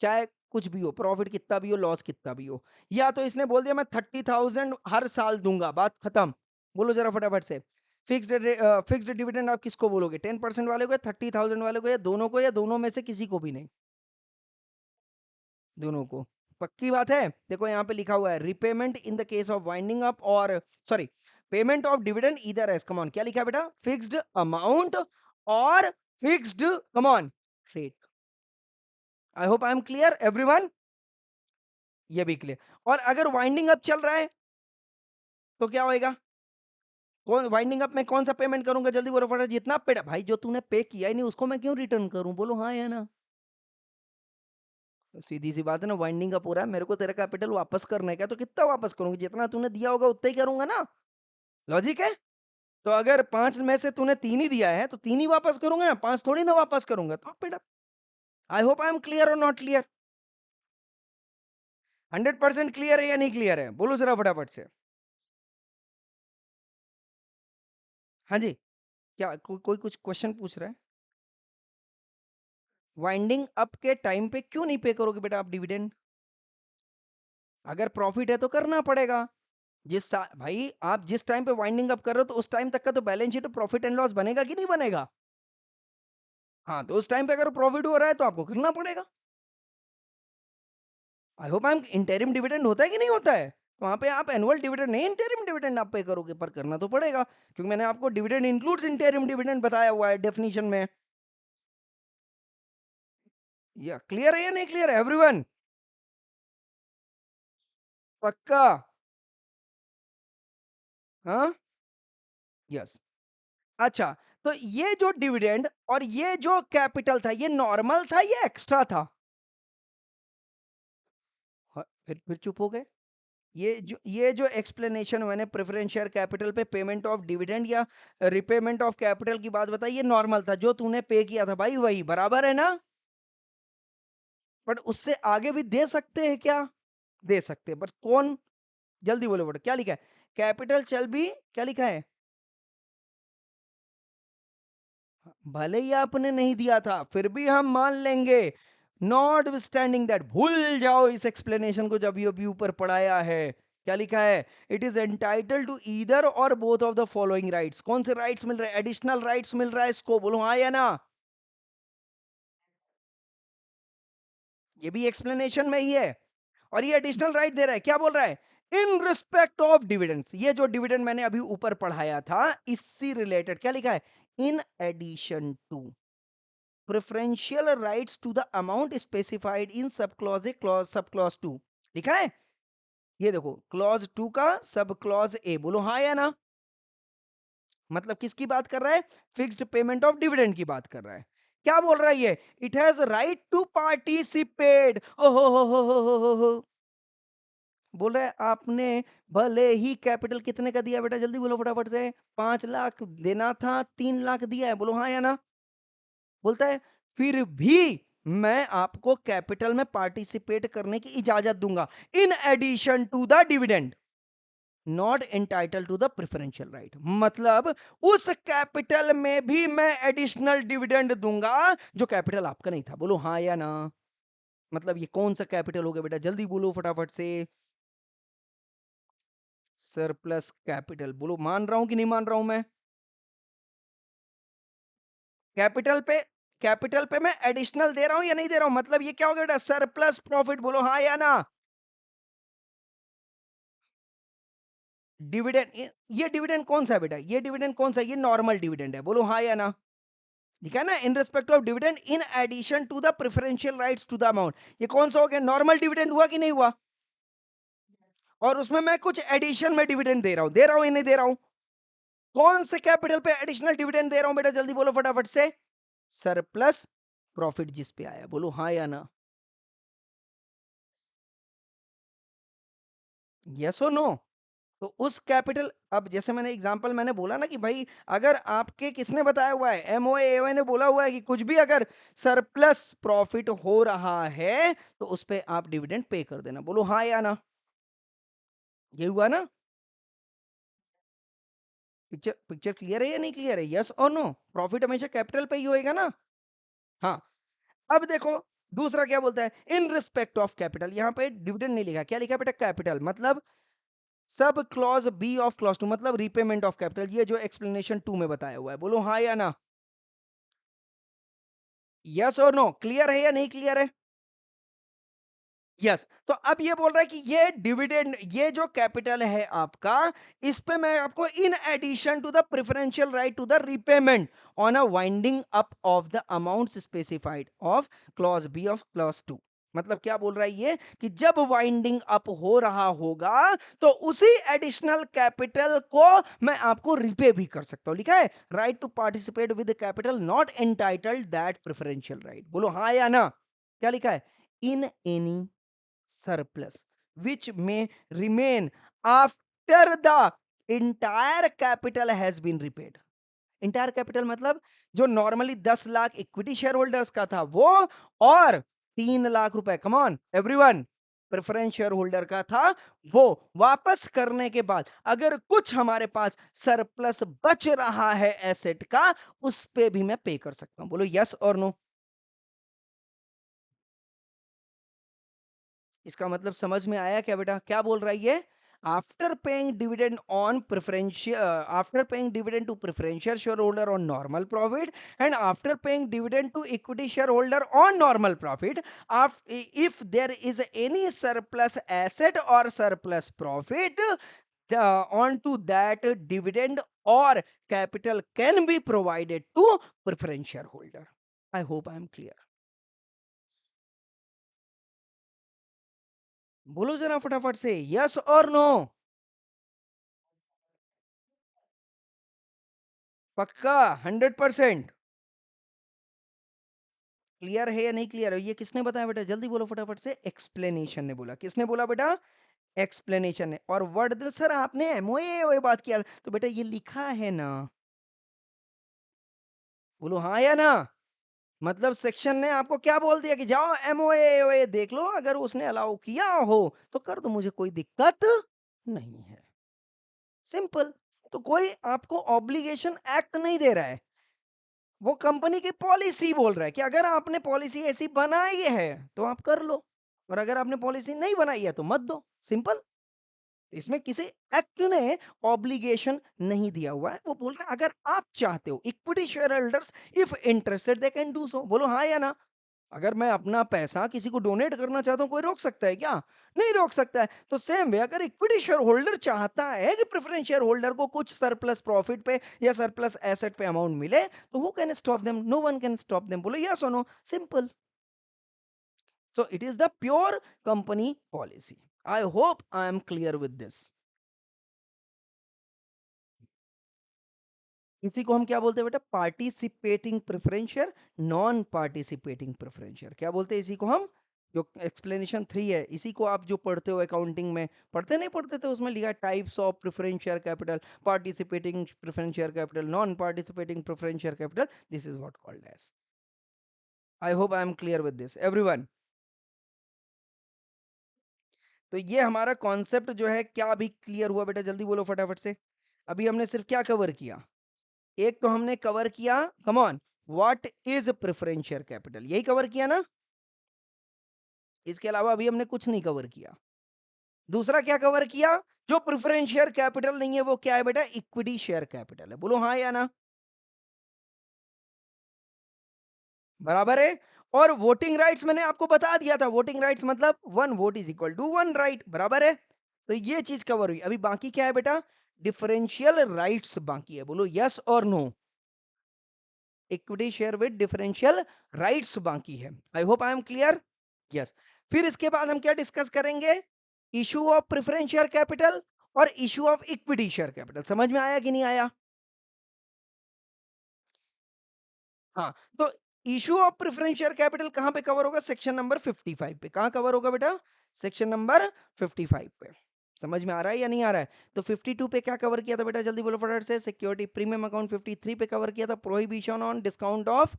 चाहे कुछ भी हो, प्रॉफिट कितना भी हो, लॉस कितना भी हो। या तो इसने बोल दिया मैं 30,000 हर साल दूंगा, बात खत्म। बोलो जरा फटाफट से, फिक्स्ड फिक्स्ड डिविडेंड आप किसको बोलोगे, 10% वाले को या 30,000 वाले को, या दोनों को, या दोनों में से किसी को भी नहीं? दोनों को, पक्की बात है। देखो यहाँ पे लिखा हुआ है repayment in the case of winding up और, sorry, payment of dividend either as, come on, क्या लिखा है बेटा, फिक्स्ड अमाउंट और fixed, come on, rate. I hope I am clear everyone, ये भी क्लियर। और अगर वाइंडिंग अप चल रहा है तो क्या होएगा, कौन वाइंडिंग अप में कौन सा पेमेंट करूंगा, जल्दी बोलो फटाफट, जितना पे, भाई जो तूने पे किया ही नहीं उसको मैं क्यों रिटर्न करूं, बोलो हाँ या ना। सीधी सी बात है ना, वाइंडिंग अप हो रहा है, मेरे को तेरा कैपिटल वापस करने का, तो कितना वापस करूंगी, जितना तूने दिया होगा उतना ही करूंगा ना, लॉजिक है। तो अगर 5 में से तूने 3 ही दिया है तो 3 ही वापस करूंगा ना, 5 थोड़ी ना वापस करूंगा, तो बेटा आई होप आई एम क्लियर और नॉट क्लियर, 100% क्लियर है या नहीं क्लियर है, बोलो जरा फटाफट से। हाँ जी, क्या कोई कुछ क्वेश्चन पूछ रहा है। वाइंडिंग अप के टाइम पे क्यों नहीं पे करोगे बेटा आप डिविडेंड, अगर प्रॉफिट है तो करना पड़ेगा। भाई आप जिस टाइम पे वाइंडिंग अप कर रहे हो तो उस टाइम तक का तो balance sheet profit and loss बनेगा कि नहीं बनेगा। हाँ, तो उस टाइम पे अगर प्रॉफिट हो रहा है तो आपको करना पड़ेगा। आई hope I M, interim dividend होता है कि नहीं होता है, तो वहां पे आप एनुअल डिविडेंड नहीं, इंटरिम डिविडेंड आप पे करोगे, पर करना तो पड़ेगा क्योंकि मैंने आपको डिविडेंड इंक्लूड्स इंटरिम डिविडेंड बताया हुआ है डेफिनेशन में। या क्लियर है या नहीं क्लियर है एवरीवन, पक्का, हाँ, यस। अच्छा, तो ये जो डिविडेंड और ये जो कैपिटल था ये नॉर्मल था या एक्स्ट्रा था, हाँ, फिर चुप हो गए। ये जो एक्सप्लेनेशन मैंने प्रेफरेंस शेयर कैपिटल पे पेमेंट ऑफ डिविडेंड या रिपेमेंट ऑफ कैपिटल की बात बताई, ये नॉर्मल था, जो तूने पे किया था भाई वही बराबर है ना। बट उससे आगे भी दे सकते हैं क्या, दे सकते हैं, बट कौन, जल्दी बोलो बट क्या लिखा है, कैपिटल चल भी, क्या लिखा है, भले ही आपने नहीं दिया था फिर भी हम मान लेंगे, नॉट स्टैंडिंग दैट, भूल जाओ इस एक्सप्लेनेशन को जब ये अभी ऊपर पढ़ाया है। क्या लिखा है, it is entitle to either और both of the following rights, कौन से राइट्स मिल रहे हैं, एडिशनल राइट्स मिल रहा है इसको, बोलो हाँ या ना। ये भी एक्सप्लेनेशन में ही है, और ये एडिशनल राइट दे रहा है, क्या बोल रहा है, इन रिस्पेक्ट ऑफ डिविडेंड्स, ये जो डिविडेंड मैंने अभी ऊपर पढ़ाया था इससे रिलेटेड, क्या लिखा है, in addition to preferential rights to the amount specified in sub clause 2 लिखा है, ये देखो क्लॉज 2 का सब क्लॉज ए, बोलो हाँ या ना। मतलब किसकी बात कर रहा है, फिक्स्ड पेमेंट ऑफ डिविडेंड की बात कर रहा है। क्या बोल रहा है ये, it has right to participate, हो बोल रहा है आपने भले ही कैपिटल कितने का दिया बेटा, जल्दी बोलो फटाफट से, 5 लाख देना था, 3 लाख दिया है, बोलो हाँ या ना। बोलता है फिर भी मैं आपको कैपिटल में पार्टिसिपेट करने की इजाजत दूंगा, in addition to the dividend not entitle to the preferential right, मतलब उस कैपिटल में भी मैं एडिशनल डिविडेंड दूंगा जो कैपिटल आपका नहीं था, बोलो हाँ या ना। मतलब ये कौन सा कैपिटल हो गया बेटा, जल्दी बोलो फटाफट से, सरप्लस कैपिटल, बोलो मान रहा हूं कि नहीं मान रहा हूं मैं, कैपिटल पे, कैपिटल पे मैं एडिशनल दे रहा हूं या नहीं दे रहा हूं, मतलब ये क्या हो गया बेटा, सरप्लस प्रॉफिट, बोलो हाँ या ना। डिविडेंड, ये डिविडेंड कौन सा है बेटा, ये डिविडेंड कौन सा है, ये नॉर्मल डिविडेंड है, बोलो हाँ या ना। ठीक है ना, in respect of dividend in addition to the preferential rights to the amount, ये कौन सा हो गया, नॉर्मल डिविडेंड हुआ कि नहीं हुआ, और उसमें मैं कुछ एडिशन में डिविडेंड दे रहा हूं, दे रहा हूं या नहीं दे रहा हूं, कौन से कैपिटल पे एडिशनल डिविडेंड दे रहा हूं बेटा, जल्दी बोलो फटाफट से, सरप्लस प्रॉफिट जिस पे आया, बोलो हाँ या ना, यस और नो। तो उस कैपिटल, अब जैसे मैंने एग्जांपल मैंने बोला ना कि भाई अगर आपके, किसने बताया हुआ है, एमओए ने बोला हुआ है कि कुछ भी अगर सरप्लस प्रॉफिट हो रहा है तो उस पे आप डिविडेंड पे कर देना, बोलो हाँ या ना, ये हुआ ना। पिक्चर पिक्चर क्लियर है या नहीं क्लियर है, यस और नो, प्रॉफिट हमेशा कैपिटल पे ही होएगा ना। हाँ, अब देखो दूसरा क्या बोलता है, इन रिस्पेक्ट ऑफ कैपिटल, यहाँ पे डिविडेंड नहीं लिखा, क्या लिखा बेटा, कैपिटल, मतलब sub clause B of clause 2, मतलब रीपेमेंट ऑफ कैपिटल, ये जो एक्सप्लेनेशन 2 में बताया हुआ है, बोलो हाँ या ना, यस और नो, क्लियर है या नहीं क्लियर है, यस, तो अब ये बोल रहा है कि ये डिविडेंड, ये जो कैपिटल है आपका, इस पे मैं आपको in addition to the preferential right to the repayment on a winding up of the amount specified of clause B of clause 2। मतलब क्या बोल रहा है ये कि जब वाइंडिंग अप हो रहा होगा तो उसी एडिशनल कैपिटल को मैं आपको रिपे भी कर सकता हूं। लिखा है right to participate with capital not entitled that preferential right. बोलो हाँ या ना। क्या लिखा है? In any surplus which may remain after the entire capital has been repaid। Entire capital मतलब जो normally 10 lakh equity share holders का था वो, और 3 लाख रुपए, कम on everyone, preference share holder का था, वो वापस करने के बाद अगर कुछ हमारे पास सरप्लस बच रहा है एसेट का, उस पे भी मैं पे कर सकता हूं। बोलो यस और नो। इसका मतलब समझ में आया क्या बेटा? क्या बोल रहा है ये? After paying dividend on preferential, after paying dividend to preferential share holder on normal profit and after paying dividend to equity share holder on normal profit, if there is any surplus asset or surplus profit, on to that dividend or capital can be provided to preference shareholder। I hope I am clear। बोलो जरा फटाफट से yes और no. पक्का 100%? Clear है या नहीं clear है? ये किसने बताया बेटा? जल्दी बोलो फटाफट से। एक्सप्लेनेशन ने बोला। किसने बोला बेटा? एक्सप्लेनेशन ने। और वर्ड सर आपने एमओए बात किया तो बेटा ये लिखा है ना, बोलो हाँ या ना। मतलब सेक्शन ने आपको क्या बोल दिया कि जाओ एमओए देख लो, अगर उसने अलाउ किया हो तो कर दो, मुझे कोई दिक्कत नहीं है। सिंपल। तो कोई आपको ऑब्लिगेशन एक्ट नहीं दे रहा है, वो कंपनी की पॉलिसी बोल रहा है कि अगर आपने पॉलिसी ऐसी बनाई है तो आप कर लो, और अगर आपने पॉलिसी नहीं बनाई है तो मत दो। सिंपल। इसमें किसी एक्ट ने ऑब्लिगेशन नहीं दिया हुआ है। वो बोल रहा है अगर आप चाहते हो, equity share holders if interested they can do so. बोलो हाँ या ना। अगर मैं अपना पैसा किसी को डोनेट करना चाहता हूं, कोई रोक सकता है क्या? नहीं रोक सकता है। तो सेम वे अगर इक्विटी शेयर होल्डर चाहता है कि प्रेफरेंस शेयर होल्डर को कुछ सरप्लस प्रॉफिट पे या सरप्लस एसेट पे अमाउंट मिले, तो who can stop them? No one can stop them. बोलो यस और no. Simple. So it is the pure company policy. I hope I am clear with this. इसी को हम क्या बोलते हैं बेटा? Participating preference share, non participating preference share. क्या बोलते हैं इसी को हम? जो एक्सप्लेनेशन 3 है, इसी को आप जो पढ़ते हो अकाउंटिंग में, पढ़ते नहीं पढ़ते थे, उसमें लिखा types of preference share capital, participating preference share capital, non participating preference share capital, this is what called as. I hope I am clear with this everyone. तो ये हमारा कॉन्सेप्ट जो है क्या अभी क्लियर हुआ बेटा? जल्दी बोलो फटाफट से। अभी हमने सिर्फ क्या कवर किया? एक तो हमने कवर किया, come on, what is preference share capital, यही कवर किया ना? इसके अलावा अभी हमने कुछ नहीं कवर किया। दूसरा क्या कवर किया? जो प्रेफरेंस शेयर कैपिटल नहीं है वो क्या है बेटा? इक्विटी शेयर कैपिटल है। बोलो हाँ या ना। बराबर है। और वोटिंग राइट्स मैंने आपको बता दिया था, वोटिंग राइट्स मतलब one vote is equal to one right. बराबर है। तो ये चीज कवर हुई। अभी बाकी क्या है बेटा? डिफरेंशियल राइट्स बाकी है। बोलो यस और no. Equity share with differential rights बाकी है। I hope I am clear. Yes. फिर इसके बाद हम क्या डिस्कस करेंगे? Issue of preference share capital और issue of equity share capital. समझ में आया कि नहीं आया? हाँ। तो issue of preference share capital कहां पे कवर होगा? सेक्शन नंबर 55 पे। कहां कवर होगा बेटा? सेक्शन नंबर 55 पे। समझ में आ रहा है या नहीं आ रहा है? तो 52 पे क्या कवर किया था बेटा? जल्दी बोलो फटाफट से। सिक्योरिटी प्रीमियम अकाउंट 53 पे कवर किया था। Prohibition on discount of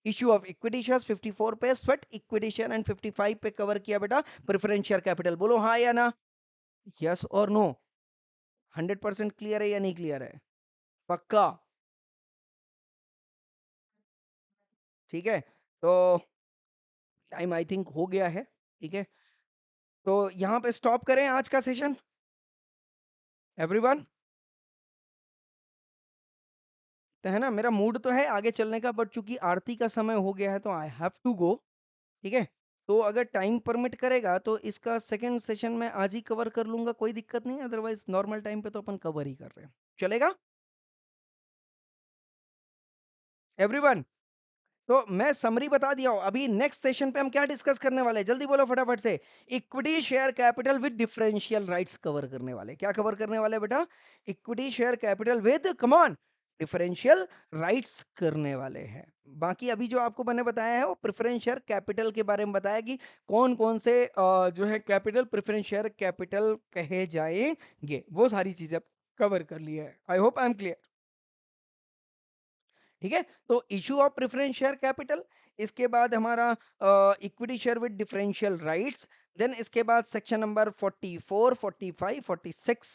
issue of equity shares 54 पे स्वेट इक्विटी शेयर, एंड 55 पे कवर किया बेटा प्रेफरेंस शेयर कैपिटल। बोलो हाँ या ना। यस और नो। 100% क्लियर है या नहीं क्लियर है? पक्का? ठीक है। तो टाइम आई थिंक हो गया है। ठीक है। तो यहां पे स्टॉप करें आज का सेशन एवरीवन। तो है ना, मेरा मूड तो है आगे चलने का, बट चूंकि आरती का समय हो गया है तो आई हैव टू गो। ठीक है। तो अगर टाइम परमिट करेगा तो इसका सेकंड सेशन मैं आज ही कवर कर लूँगा, कोई दिक्कत नहीं है, अदरवाइज़ नॉर्मल टाइम पे तो अपन कवर ही कर रहे हैं। चलेगा? एवरीवन? तो मैं समरी बता दिया हूँ। अभी नेक्स्ट सेशन पे हम क्या डिस्कस करने वाले हैं? जल्दी बोलो फटाफट से। Equity share capital with differential rights cover करने वाले हैं। क्या कवर करने वाले हैं बेटा? Equity share capital with come on differential rights करने वाले हैं। बाकी अभी जो आपको मैंने बताया है वो प्रेफरेंस शेयर कैपिटल के बारे में बताया कि कौन-कौन से जो है कैपिटल प्रेफरेंस शेयर कैपिटल कहे जाएँगे। वो सारी चीज़ें कवर कर ली है। I hope I am clear. ठीक है, तो issue of preference share capital, इसके बाद हमारा equity share with differential rights, then इसके बाद सेक्शन नंबर 44 45 46।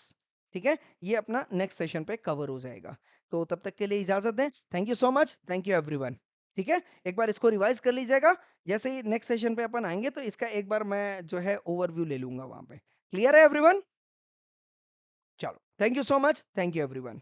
ठीक है, ये अपना नेक्स्ट सेशन पे कवर हो जाएगा। तो तब तक के लिए इजाजत दें। Thank you so much, thank you everyone. ठीक है, एक बार इसको रिवाइज कर लीजिएगा। जैसे ही नेक्स्ट सेशन पे अपन आएंगे तो इसका एक बार मैं जो है ओवरव्यू ले लूंगा वहां पे। क्लियर है एवरीवन? चलो, thank you so much, thank you everyone.